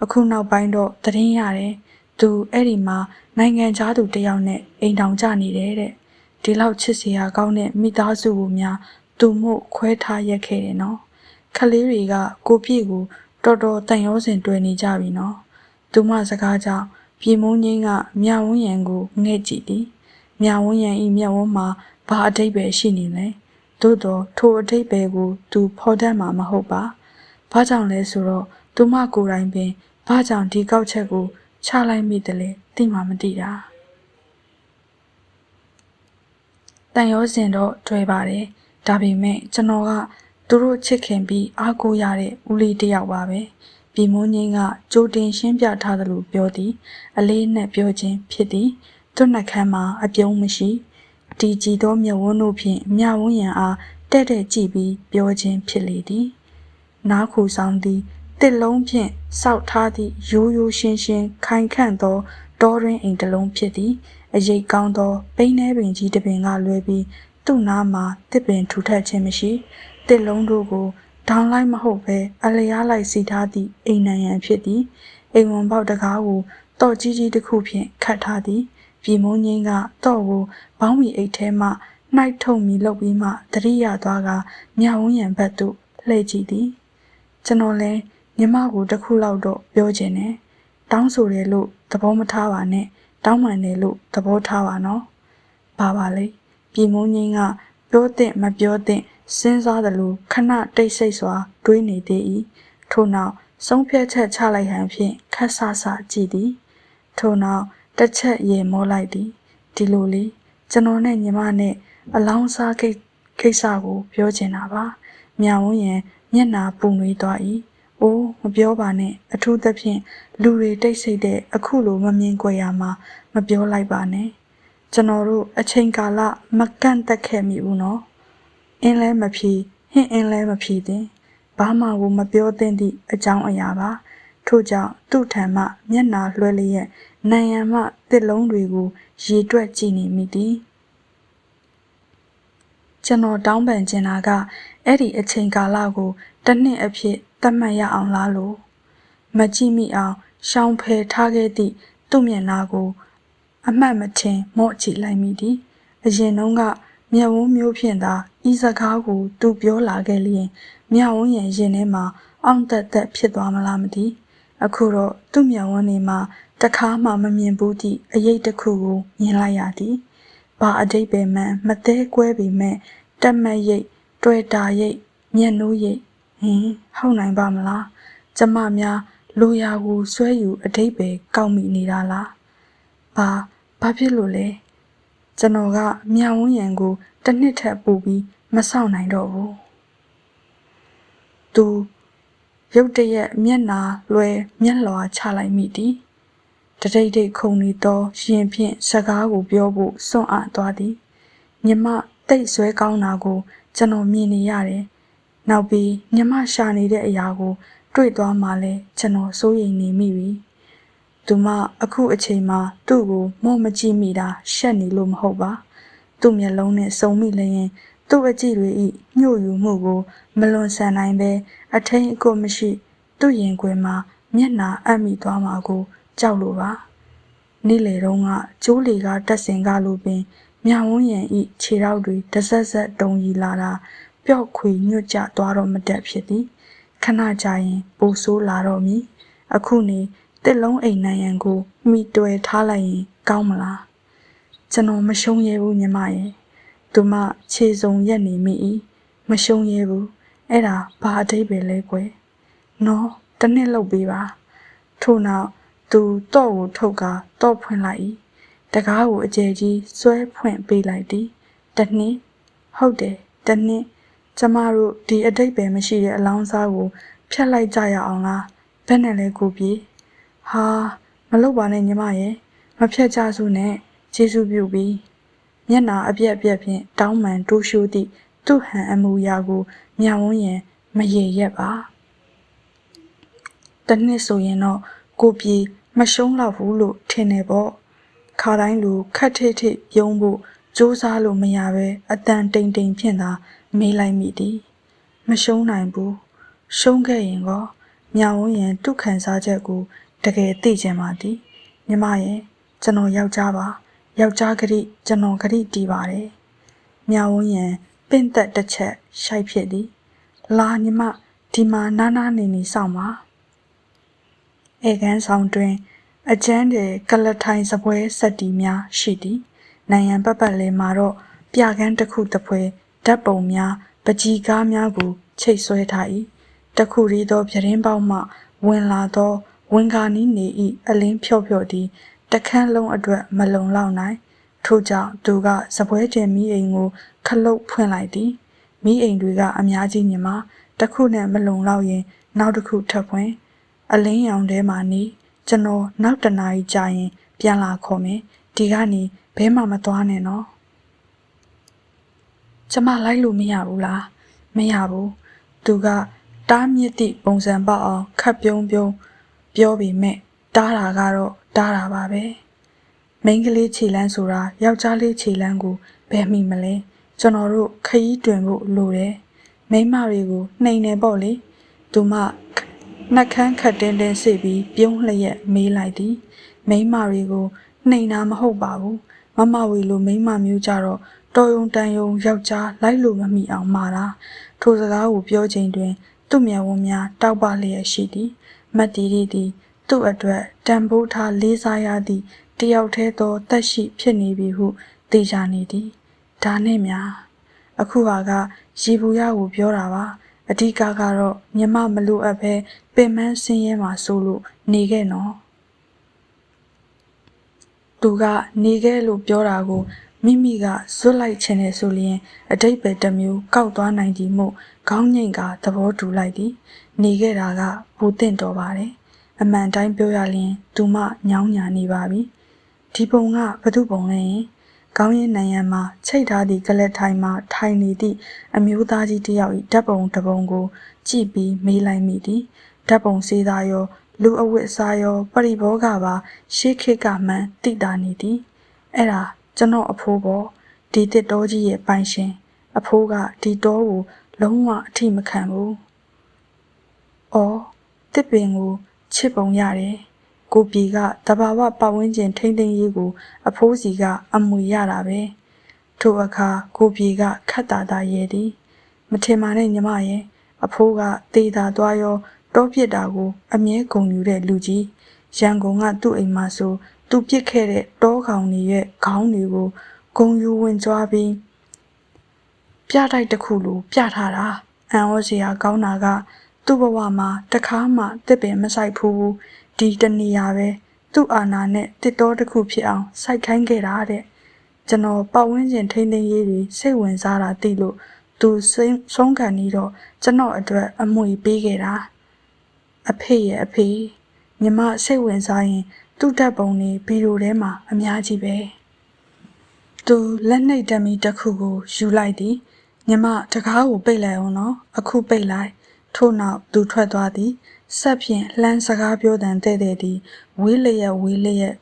အခုနောက်ပိုင်းတော့သတင်းရတယ်။သူအဲ့ဒီမှာနိုင်ငံခြားသူတယောက်နဲ့အိမ်တောင်ကြနေတယ်တဲ့။ဒီလောက်ချစ်စရာကောင်းတဲ့မိသားစုကိုများသူမို့ခွဲထားရက်ခဲ့တယ်နော်။ခလေးတွေကကိုပြည့်ကိုတော်တော်တန်ရောစင်တွေ့နေကြပြီနော်။သူမစကားကြောင့်ပြည်မုန်းငင်းကမြဝန်းရံကိုငဲ့ကြည့်သည်။မြဝန်းရံဤမျက်ဝန်းမှာဘာအတိတ်ပဲရှိနေလဲ။သို့တော့ထိုအတိတ်ပဲကိုသူဖော်တတ်မှာမဟုတ်ပါ။ဘာကြောင့်လဲဆိုတော့သူမကိုယ်တိုင်ပင်ဘာကြောင့်ဒီကောက်ချက်ကိုချလိုက်မိတယ်လဲသိမှမသိတာတန်ရောစင်တော့တွေ့ပါတယ်ဒါပေမဲ့ကျွန်တော်ကသူတို့ချစ်ခင်ပြီးအားကိုးရတဲ့ဦးလေးတစ်ယောက်ပါပဲပြည်မုန်းငင်းကကြိုတင်ရှင်းပြထားသလိုပြောသည်အလေးနဲ့ပြောခြင်းဖြစ်သည်သူ့နှက်ခမ်းမှာအပြုံးမရှိတီကြည်သောမျက်ဝန်းတို့ဖြင့်မြဝန်းရံအားတဲ့တဲ့ကြည့်ပြီးပြောခြင်းဖြစ်လေသည်နားခူဆောင်သည်တစ်လုံးဖြင့်စောက်ထားသည့်ရိုးရိုးရှင်းရှင်းခိုင်ခန့်သောတောရင်းအိမ်တစ်လုံးဖြစ်သည်အရိပ်ကောင်းသောပိန်းနှဲပင်ကြီးတစ်ပင်ကလွဲပြီးသူ့နားမှာတစ်ပင်ထူထပ်ခြင်းမရှိတစ်လုံးတို့ကိုဒေါင်းလိုက်မဟုတ်ဘဲအလျားလိုက်စီထားသည့်အိမ်နံရံဖြစ်သည်အိမ်ဝန်ပေါက်တကားကိုတော့ကြီးကြီးတစ်ခုဖြင့်ခတ်ထားသည်ပြည်မုန်းငင်းကတော့ကိုဘောင်းမီအိတ်ထဲမှနှိုက်ထုတ်မီလုပ်ပြီးမှတတိယသွားကမြဝန်းရံဘက်သို့လှည့်ကြည့်သည်ကျွန်တော်လည်းညီမကိုတစ်ခုလောက်တော့ပြောချင်တယ်တောင်းဆိုတယ်လို့သဘောမထားပါနဲ့တောင်းပန်တယ်လို့သဘောထားပါနော်ပါလေပြည်မုန်းငင်းကပြောတဲ့မပြောတဲ့စဉ်းစားတယ်လို့ခဏတိတ်ဆိတ်စွာတွေးနေသေး၏ထို့နောက်ဆုံးဖြတ်ချက်ချလိုက်ဟန်ဖြင့်ခက်ဆဆကြည့်သည်ထို့နောက်တစ်ချက်ရေမောလိုက်သည်ဒီလိုလေကျွန်တော်နဲ့ညီမနဲ့အလောင်းစားကိစ္စကိုပြောချင်တာပါမြဝန်းရံမျက်နာပူနွေးသွား၏အိုးမပြောပါနဲ့အထူးသဖြင့်လူတွေတိတ်ဆိတ်တဲ့အခုလိုမမြင်ကြရမှာမပြောလိုက်ပါနဲ့ကျွန်တော်တို့အချိန်ကာလမကန့်သက်ခဲ့မိဘူးနော်အင်းလဲမဖြေဟင်းအင်းလဲမဖြေသင်ဘာမှကိုမပြောသင့်သည့်အကြောင်းအရာပါထို့ကြောင့်သူ့ထံမှမျက်နာလွှဲလျက်နံရံမှတစ်လုံးတွေကိုရေတွက်ကြည့်နေမိသည်ကျွန်တော်တောင်းပန်ချင်တာကအဲ့ဒီအချိန်ကာလကိုတစ်နှစ်အဖြစ်သတ်မှတ်ရအောင်လားလို့မကြည့်မိအောင်ရှောင်ဖယ်ထားခဲ့သည့်သူ့မျက်နှာကိုအမှတ်မထင်မော့ကြည့်လိုက်မိသည်အရင်တုန်းကမျက်ဝန်းမျိုးဖြင့်သာဤစကားကိုသူပြောလာခဲ့လျင်မျက်ဝန်းရင်ထဲမှာအောင်သက်သက်ဖြစ်သွားမလားမသိအခုတော့သူ့မျက်ဝန်းထဲမှာတခါမှမမြင်ဘူးသည့်အရေးတစ်ခုကိုမြင်လိုက်ရသည်ဘာအတိတ်ပဲမှမသေးကွဲပေမဲ့တက်မက်ရိတ်တွေ့တာရိတ်မျက်နှိုးရိတ်ဟုတ်နိုင်ပါမလားကျမများလူရာကိုဆွဲယူအတိတ်ပဲကောက်မိနေတာလားဘာဖြစ်လို့လဲကျွန်တော်ကမြဝန်းရံကိုတစ်နှစ်ထက်ပိုပြီးမဆောင်နိုင်တော့ဘူးသူရုတ်တရက်မျက်နာလွယ်မျက်လွှာချလိုက်မိသည်တတိတ်တိတ်ခုန်နေသောရင်ဖြင့်စကားကိုပြောဖို့စွန့်အားသွားသည်ညီမတိတ်ဆွဲကောင်းတာကိုကျွန်တော်မြင်နေရတယ်နောက်ပြီးညီမရှာနေတဲ့အရာကိုတွေ့သွားမှလဲကျွန်တော်စိုးရိမ်နေမိပြီသူမအခုအချိန်မှာသူ့ကိုမော့မကြည့်မိတာရှက်နေလို့မဟုတ်ပါသူ့မျက်လုံးနဲ့စုံမိလျင်သူ့အကြည့်တွေဤညှို့ယူမှုကိုမလွန်ဆန်နိုင်ပဲအထိန်အကွမရှိသူ့ရင်ခွင်မှာမျက်နာအပ်မိသွားမှာကိုကြောက်လို့ပါနေ့လေတုန်းကကျိုးလီကတက်စင်ကလိုပင်မြဝန်းရံဤခြေထောက်တွေတဆက်ဆက်တုံရီလာတာပျော့ခွေညွတ်ကျသွားတော့မတတ်ဖြစ်သည်ခဏကြာရင်ပိုဆိုးလာတော့မည်အခုနေတစ်လုံးအိမ်နံရံကိုမိတွယ်ထားလိုက်ရင်ကောင်းမလားကျွန်တော်မရှုံးရဲဘူးညီမရဲ့သူမခြေစုံရက်နေမိ၏မရှုံးရဲဘူးအဲ့ဒါဘာအတိတ်ပဲလဲကွယ်နော်တစ်နှစ်လောက်ပေးပါထို့နောက်သူတော့ကိုထုတ်ကတော့ဖွင့်လိုက်၏တကားကိုအကျယ်ကြီးဆွဲဖွင့်ပေးလိုက်သည်တစ်နှစ်ဟုတ်တယ်တစ်နှစ်ကျမတို့ဒီအတိတ်ပဲမရှိတဲ့အလောင်းစားကိုဖျက်လိုက်ကြရအောင်လား ဘယ်နဲ့လဲကိုပြေဟာမလုပ်ပါနဲ့ညီမရဲ့မဖြတ်ကြစုနဲ့ကျေးဇူးပြုပြီးမျက်နာအပြက်အပြက်ဖြင့်တောင်းပန်တိုးရှိုးသည့်သူ့ဟန်အမူအရာကိုမြဝန်းရင်မရေရက်ပါတနှစ်ဆိုရင်တော့ကိုပြေမရှုံးတော့ဘူးလို့ထင်နေပေါ့ခါတိုင်းလူခက်ထိထိပြုံးဖို့စူးစမ်းလို့မရပဲအတန်တိမ်တိမ်ဖြင့်သာမေးလိုက်မိသည်မရှုံးနိုင်ဘူးရှုံးခဲ့ရင်ကောမြဝန်းရင်သူ့ခံစားချက်ကိုတကယ်သိချင်ပါသည်ညီမရဲ့ကျွန်တော်ယောက်ျားပါယောက်ျားကလေးကျွန်တော်ကလေးတီးပါတယ်မြဝန်းရင်ပင့်သက်တစ်ချက်ရှိုက်ဖြစ်သည်လာညီမဒီမှာနားနားနေစောင့်ပါဧကန်ဆောင်တွင်အကျန်းတဲ့ကလထိုင်စပွဲဆက်တီများရှိသည်နိုင်ငံပတ်ပတ်လည်မှာတော့ပြကန်းတစ်ခုတစ်ဖွဲဓာတ်ပုံများပကြီးကားများကိုချိတ်ဆွဲထား၏တခုရီသောပြတင်းပေါက်မှဝင်လာသောဝင်ကာနီးနေ၏အလင်းဖြော့ဖြော့သည်တခန်းလုံးအတွက်မလုံလောက်နိုင်ထို့ကြောင့်သူကစပွဲကျင်မိအိမ်ကိုခလုတ်ဖွင့်လိုက်သည်မိအိမ်တွေကအများကြီးညီမတစ်ခုနဲ့မလုံလောက်ရင်နောက်တစ်ခုထပ်ဖွင့်အလင်းရောင်ထဲမှာနေကျွန်တော်နောက်တနာရီကြာရင်ပြန်လာခေါ်မယ်ဒီကနေဘဲမှမသွားနဲ့နော်ကျမလိုက်လို့မရဘူးလားမရဘူးသူကတားမြစ်သည့်ပုံစံပေါက်အောင်ခပ်ပြုံးပြောပေမဲ့တားတာကတော့တားတာပါပဲမိန်းကလေးခြေလန်းဆိုတာယောက်ျားလေးခြေလန်းကိုဘယ်မိမလဲကျွန်တော်တို့ခရီးတွင်ဖို့လိုတယ်မိန်းမတွေကိုနှိမ်နေပေါ့လေသူမနှက်ခမ်းခတ်တင်းတင်းစေပြီးပြုံးလျက်မေးလိုက်သည်မိန်းမတွေကိုနှိမ်တာမဟုတ်ပါဘူးမမဝေလိုမိန်းမမျိုးကြတော့တော်ယုံတန်ယုံယောက်ျားလိုက်လို့မမိအောင်မှာတာထိုစကားကိုပြောချိန်တွင်သူ့မျက်ဝန်းများတောက်ပလျက်ရှိသည်မတ်တီရီသည်သူ့အတွက်တန်ဖိုးထားလေးစားရသည့်တယောက်တည်းသောတက်ရှိဖြစ်နေပြီဟုသိကြနေသည်ဒါနဲ့များအခုဟာကရေဘူးရကိုပြောတာပါအဓိကကတော့မြမမလိုအပ်ပဲပင်မဆင်းရဲမှာဆိုလို့နေခဲ့နော်သူကနေခဲ့လို့ပြောတာကိုမိမိကဇွတ်လိုက်ခြင်းနဲ့ဆိုလျင်အတိတ်ပဲတစ်မျိုးကောက်သွားနိုင်သည်မို့ခေါင်းငိမ့်ကသဘောတူလိုက်သည်နေခဲ့တာကဘူတင့်တော်ပါတယ်အမှန်တိုင်းပြောရရင်သူမညောင်းညာနေပါပြီဒီပုံကဘသူပုံလဲရင်ခေါင်းရင်းနံရံမှာချိတ်ထားသည့်ကလက်ထိုင်မှာထိုင်နေသည့်အမျိုးသားကြီးတစ်ယောက်၏ဓာတ်ပုံတစ်ပုံကိုကြည့်ပြီးမေးလိုက်မိသည်ဓာတ်ပုံစေးသားရောလူအဝတ်အစားရောပရိဘောကပါရှေးခေတ်ကမှန်တိတာနေသည်အဲ့ဒါကျွန်တော်အဖိုးပေါ့ဒီတစ်တောကြီးရဲ့ပိုင်ရှင်အဖိုးကဒီတောကိုလုံးဝအထိမခံဘူး။အော်တစ်ပင်ကိုချစ်ပုံရတယ်။ကိုပြေကတဘာဝပတ်ဝန်းကျင်ထိမ့်သိမ်းရေးကိုအဖိုးစီကအမွေရတာပဲ။ထိုအခါကိုပြေကခတ်တာတာရဲသည်။မထင်ပါနဲ့ညီမရဲ့အဖိုးကတေးတာသွားရောတောပြစ်တာကိုအမြဲဂုံယူတဲ့လူကြီးရန်ကုန်ကသူ့အိမ်မှာဆိုသူပြစ်ခဲ့တဲ့တောကောင်တွေရဲ့ခေါင်းတွေကိုဂုံယူဝင်ကြွားပြီးပြတိုက်တစ်ခုလိုပြထားတာအံ့ဩစရာကောင်းတာကသူ့ဘဝမှာတခါမှတစ်ပင်မဆိုင်ဘူးဒီတနေရာပဲသူ့အာဏာနဲ့တစ်တော်တစ်ခုဖြစ်အောင်စိုက်ခိုင်းခဲ့တာတဲ့ကျွန်တော်ပတ်ဝန်းကျင်ထိန်းသိမ်းရေးတွေစိတ်ဝင်စားတာသိလို့သူဆုံးခံပြီးတော့ကျွန်တော်အတွက်အမွေပေးခဲ့တာအဖေရဲ့အဖေညီမစိတ်ဝင်စားရင်သူ့ဓာတ်ပုံတွေဗီဒီယိုထဲမှာအများကြီးပဲသူလက်နှိပ်ဓမီတစ်ခုကိုယူလိုက်သည်ညီမတကားကိုပိတ်လိုက်အောင်နော်အခုပိတ်လိုက်ထို့နောက်သူထွက်သွားသည်ဆက်ဖြင့်လှမ်းစကားပြောတန်တဲ့သည်ဝေးလျက်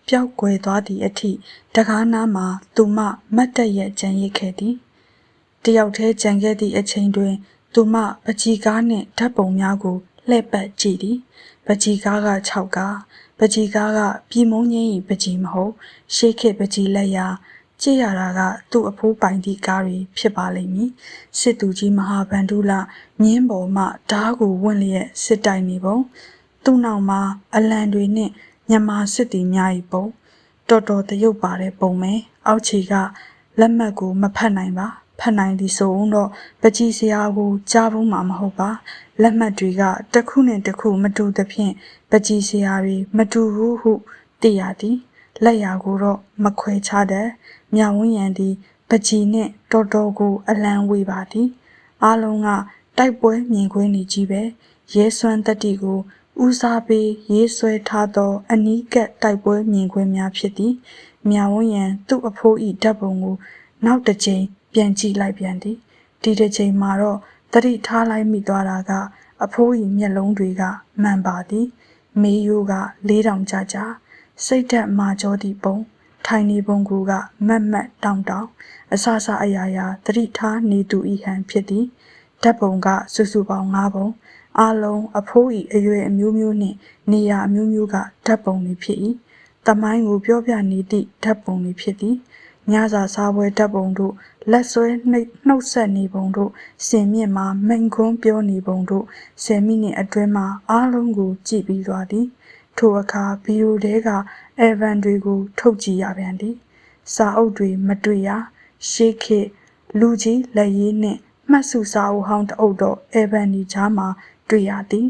ပျောက်ကွယ်သွားသည့်အထိတကားနားမှာသူမမတ်တက်ရဲ့ကြံရစ်ခဲ့သည်တယောက်တည်းကြံခဲ့သည့်အချိန်တွင်သူမပကြီးကားနှင့်ဓာတ်ပုံများကိုလှည့်ပတ်ကြည့်သည်ပကြီးကားက6ကားပကြီးကားကပြည်မုံငင်း၏ပကြီးမဟုတ်ရှေးခေတ်ပကြီးလက်ရာကြည့်ရတာကသူ့အဖိုးပိုင်သည့်ကားတွေဖြစ်ပါလိမ့်မည်စစ်သူကြီးမဟာဗန္ဓုလမြင်းပေါ်မှဓားကိုဝင့်လျက်စစ်တိုင်နေပုံသူ့နောက်မှာအလံတွေနှင့်မြန်မာစစ်သည်များ၏ပုံတော်တော်တရုပ်ပါတဲ့ပုံပဲအောက်ခြေကလက်မှတ်ကိုမဖတ်နိုင်ပါဖတ်နိုင်သည်ဆိုတော့ပကြီးစရာကိုကြားဖို့မှမဟုတ်ပါလက်မှတ်တွေကတစ်ခုနဲ့တစ်ခုမတူသဖြင့်ပကြီးစရာတွေမတူဘူးဟုသိရသည်လက်ရာကိုတော့မခွဲခြားတတ်မြဝန်းရံသည်ပကြီးနှင့်တော်တော်ကိုအလံဝေပါသည်အားလုံးကတိုက်ပွဲမြင်ကွင်းကြီးပဲရဲစွမ်းတတိကို ဦးစားပေးရေးဆွဲထားသောအနီးကပ်တိုက်ပွဲမြင်ကွင်းများဖြစ်သည်မြဝန်းရန်သူ့အဖိုးဤဓာတ်ပုံကိုနောက်တစ်ကြိမ်ပြန်ကြည့်လိုက်ပြန်သည်ဒီတစ်ကြိမ်မှာတော့သတိထားလိုက်မိသွားတာကအဖိုးဤမျက်လုံးတွေကမှန်ပါသည်မေးရိုးက4000ကြကြစိတ်ဓာတ်မာကြောသည့်ပုံထိုင်နေပုံကူကမတ်မတ်တောင်းတောင်းအဆဆအရာရာသတိထားနေသူဤဟန်ဖြစ်သည်ဓာတ်ပုံကစုစုပေါင်း9ပုံအားလုံးအဖိုးဤအရွယ်အမျိုးမျိုးနှင့်နေရာအမျိုးမျိုးကဓာတ်ပုံတွေဖြစ်၏တမိုင်းကိုပြောပြနေသည့်ဓာတ်ပုံတွေဖြစ်သည်ညစာစားပွဲဓာတ်ပုံတို့လက်ဆွဲနှုတ်ဆက်နေပုံတို့စင်မြင့်မှာမိန်ခွန်းပြောနေပုံတို့10မိနစ်အတွင်းမှာအားလုံးကိုကြည့်ပြီးသွားသည်ထိုအခါဗီဒီယိုတဲကအေဗန်တွေကိုထုတ်ကြည့်ရပြန်သည်စာအုပ်တွေမတွေ့ရရှေးခေတ်လူကြီးလက်ရည်နှင့်မှတ်စုစာအုပ်ဟောင်းတအုပ်တော့အေဗန်ဒီကြားမှာတွေ့ရသည်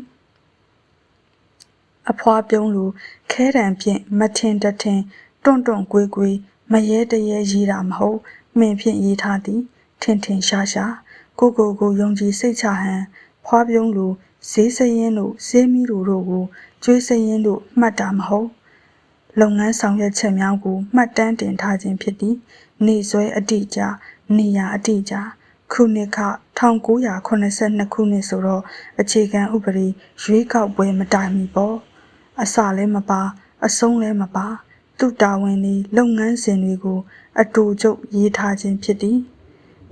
အဖွားပြုံးလိုခဲတံဖြင့်မထင်တထင်တွန့်တွန့်ကွေးကွေးမရဲတရဲရေးတာမဟုတ်မှင်ဖြင့်ရေးထားသည်ထင်ထင်ရှားရှားကိုယုံကြည်စိတ်ချဟန်ဖွားပြုံးလိုဈေးစရင်တို့ဈေးမီတို့ကိုကျွေးစရင်တို့မှတ်တာမဟုတ်လုပ်ငန်းဆောင်ရွက်ချက်များကိုမှတ်တမ်းတင်ထားခြင်းဖြစ်သည်နေဆွဲအတိအကျနေရာအတိအကျခုနှစ်ခ1982ခုနှစ်ဆိုတော့အခြေခံဥပဒေရွေးကောက်ပွဲမတိုင်မီပေါ့အစလည်းမပါအဆုံးလည်းမပါသူ့တာဝန်တွေလုပ်ငန်းစဉ်တွေကိုအတူချုပ်ရေးထားခြင်းဖြစ်သည်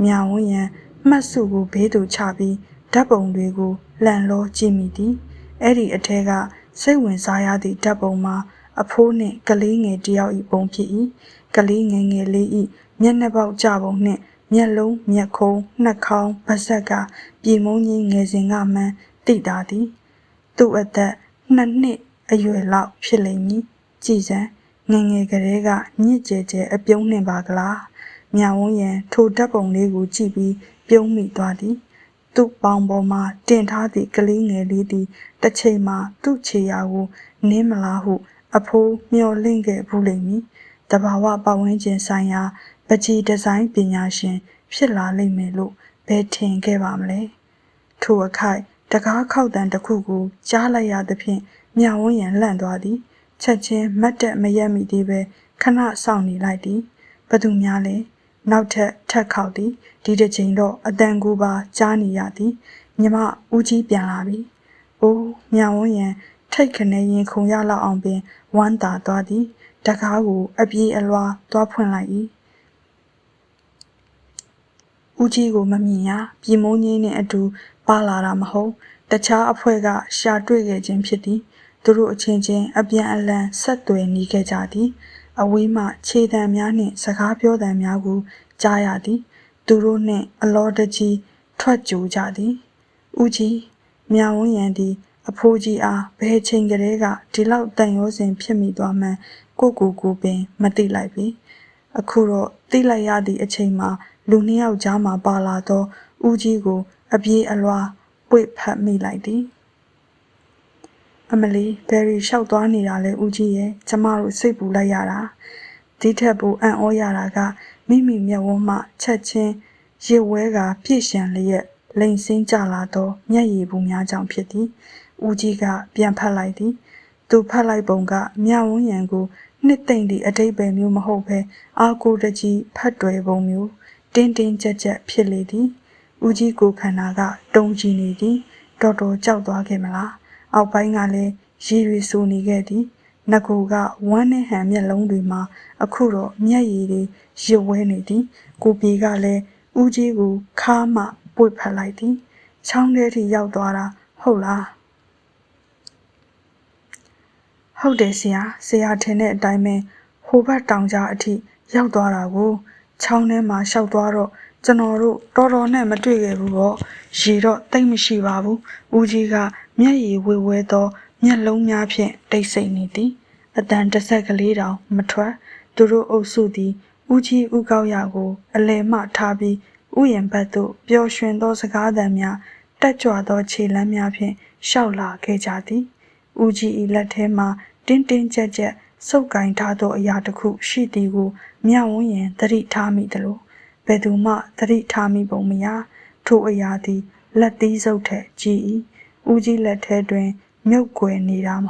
မြဝန်းရန်မှတ်စုကိုဘေးသို့ချပြီးဓာတ်ပုံတွေကိုလှန်လောကြည့်မိသည်အဲ့ဒီအထက်ကစိတ်ဝင်စားရသည့်ဓာတ်ပုံမှာအဖိုးနှင့်ကလေးငယ်တယောက်ဤပုံဖြစ်၏ကလေးငယ်ငယ်လေးဤမျက်နှာပေါက်ကြပုံနှင့်မျက်လုံးမျက်ခုံးနှာခေါင်းပါးစပ်ကပြေမုံကြီးငယ်စဉ်ကမှန်းသိတာသည်သူ့အသက်2နှစ်အရွယ်လောက်ဖြစ်လိမ့်မည်ကြည်စံငယ်ငယ်ကလေးကညစ်ကြဲကြဲအပြုံးနှင်ပါကလားမြဝန်းရန်ထိုဓာတ်ပုံလေးကိုကြည့်ပြီးပြုံးမိသွားသည်သူ့ပေါင်ပေါ်မှာတင်ထားသည့်ကလေးငယ်လေးသည်တစ်ချိန်မှာသူ့ခြေရာကိုနင်းမလားဟုအဖိုးမျှော်လင့်ခဲ့ဘူးလိမ့်မည်တဘာဝပတ်ဝန်းကျင်ဆိုင်ရာပကြီးဒီဇိုင်းပညာရှင်ဖြစ်လာလိမ့်မယ်လို့ဘယ်ထင်ခဲ့ပါမလဲထိုအခိုက်တကားခောက်တန်တစ်ခုကိုကြားလိုက်ရသဖြင့်မြဝန်းရန်လန့်သွားသည်ချက်ချင်းမတ်တက်မရက်မိသေးပဲခဏစောင့်နေလိုက်သည်ဘသူများလဲနောက်ထပ်ထက်ခောက်သည်ဒီတစ်ချိန်တော့အတန်ကိုပါကြားနေရသည်ညီမဦးကြီးပြန်လာပြီအိုးမြဝန်းရန်ထိတ်ခနဲရင်ခုံရလောက်အောင်ပင်ဝမ်းသာသွားသည်တကားကိုအပြေးအလွှာသွားဖွင့်လိုက်၏ဦးကြီးကိုမမြင်ရပြည်မုံကြီးနှင့်အတူပါလာတာမဟုတ်တခြားအဖွဲ့ကရှာတွေ့ခဲ့ခြင်းဖြစ်သည်သူတို့အချင်းချင်းအပြန်အလှန်ဆက်သွယ်နေခဲ့ကြသည်အဝေးမှခြေတံများနှင့်စကားပြောတံများကိုကြားရသည်သူတို့နှင့်အလောတကြီးထွက်ကြိုကြသည်ဦးကြီးမြဝန်းရန်သည်အဖိုးကြီးအားဘယ်ချိန်ကလေးကဒီလောက်တန်ရောစဉ်ဖြစ်မိသွားမှန်းကိုပင်မသိလိုက်ပြီအခုတော့သိလိုက်ရသည့်အချိန်မှာလူနှစ်ယောက်ကြားမှာပါလာသောဦးကြီးကိုအပြေးအလွှာပွေဖတ်မိလိုက်သည်အမလီဘယ်ရီလျှောက်သွားနေတာလဲဦးကြီးရဲ့ကျမတို့စိတ်ပူလိုက်ရတာဒီထက်ပိုအံ့ဩရတာကမိမျက်ဝန်းမှချက်ချင်းရစ်ဝဲကပြည့်ရှံလျက်လိန်စင်းကြလာသောမျက်ရည်ဘူးများကြောင့်ဖြစ်သည်ဦးကြီးကပြန်ဖတ်လိုက်သည်သူဖတ်လိုက်ပုံကမြဝန်းရန်ကိုနှစ်သိမ့်သည့်အတိတ်ပဲမျိုးမဟုတ်ဘဲအာကိုတကြီးဖတ်တွယ်ပုံမျိုးတင်းကြပ်ဖြစ်လေသည်ဦးကြီးကိုခန္ဓာကတုံကြည်နေသည်တော်တော်ကြောက်သွားခဲ့မလားအောက်ပိုင်းကလည်းရေတွေဆူနေခဲ့သည်နဂိုကဝမ်းနဲ့ဟန်မျက်လုံးတွေမှာအခုတော့မျက်ရည်တွေရစ်ဝဲနေသည်ကိုပြေကလည်းဦးကြီးကိုခါမှပွေဖက်လိုက်သည်ချောင်းထဲထိရောက်သွားတာဟုတ်လားဟုတ်တယ်ဆရာထင်တဲ့အတိုင်းပဲဟိုဘက်တောင်ကြားအထိရောက်သွားတာကိုချောင်းထဲမှာရှောက်သွားတော့ကျွန်တော်တို့တော်တော်နဲ့မတွေ့ခဲ့ဘူးပေါ့ရေတော့တိတ်မရှိပါဘူးဦးကြီးကမျက်ရည်ဝဲသောမျက်လုံးများဖြင့်တိတ်ဆိတ်နေသည်အတန်တစ်ဆက်ကလေးတောင်မထွက်သူတို့အုပ်စုသည်ဦးကြီးဦးကောက်ရကိုအလဲမှထားပြီးဥယျာဉ်ဘက်သို့ပျော်ရွှင်သောစကားသံများတက်ကြွသောခြေလမ်းများဖြင့်ရှောက်လာခဲ့ကြသည်ဦးကြီး၏လက်ထဲမှတင်းကြပ်စုပ်ကိုင်ထားသောအရာတစ်ခုရှိသည်ကိုမြဝန်းရန်သတိထားမိသလိုဘယ်သူမှသတိထားမိပုံမရထိုအရာသည်လက်သီးစုပ်ထက်ကြီး၏ဦးကြီးလက်ထဲတွင် မြုပ်ကွယ်နေတာမှာ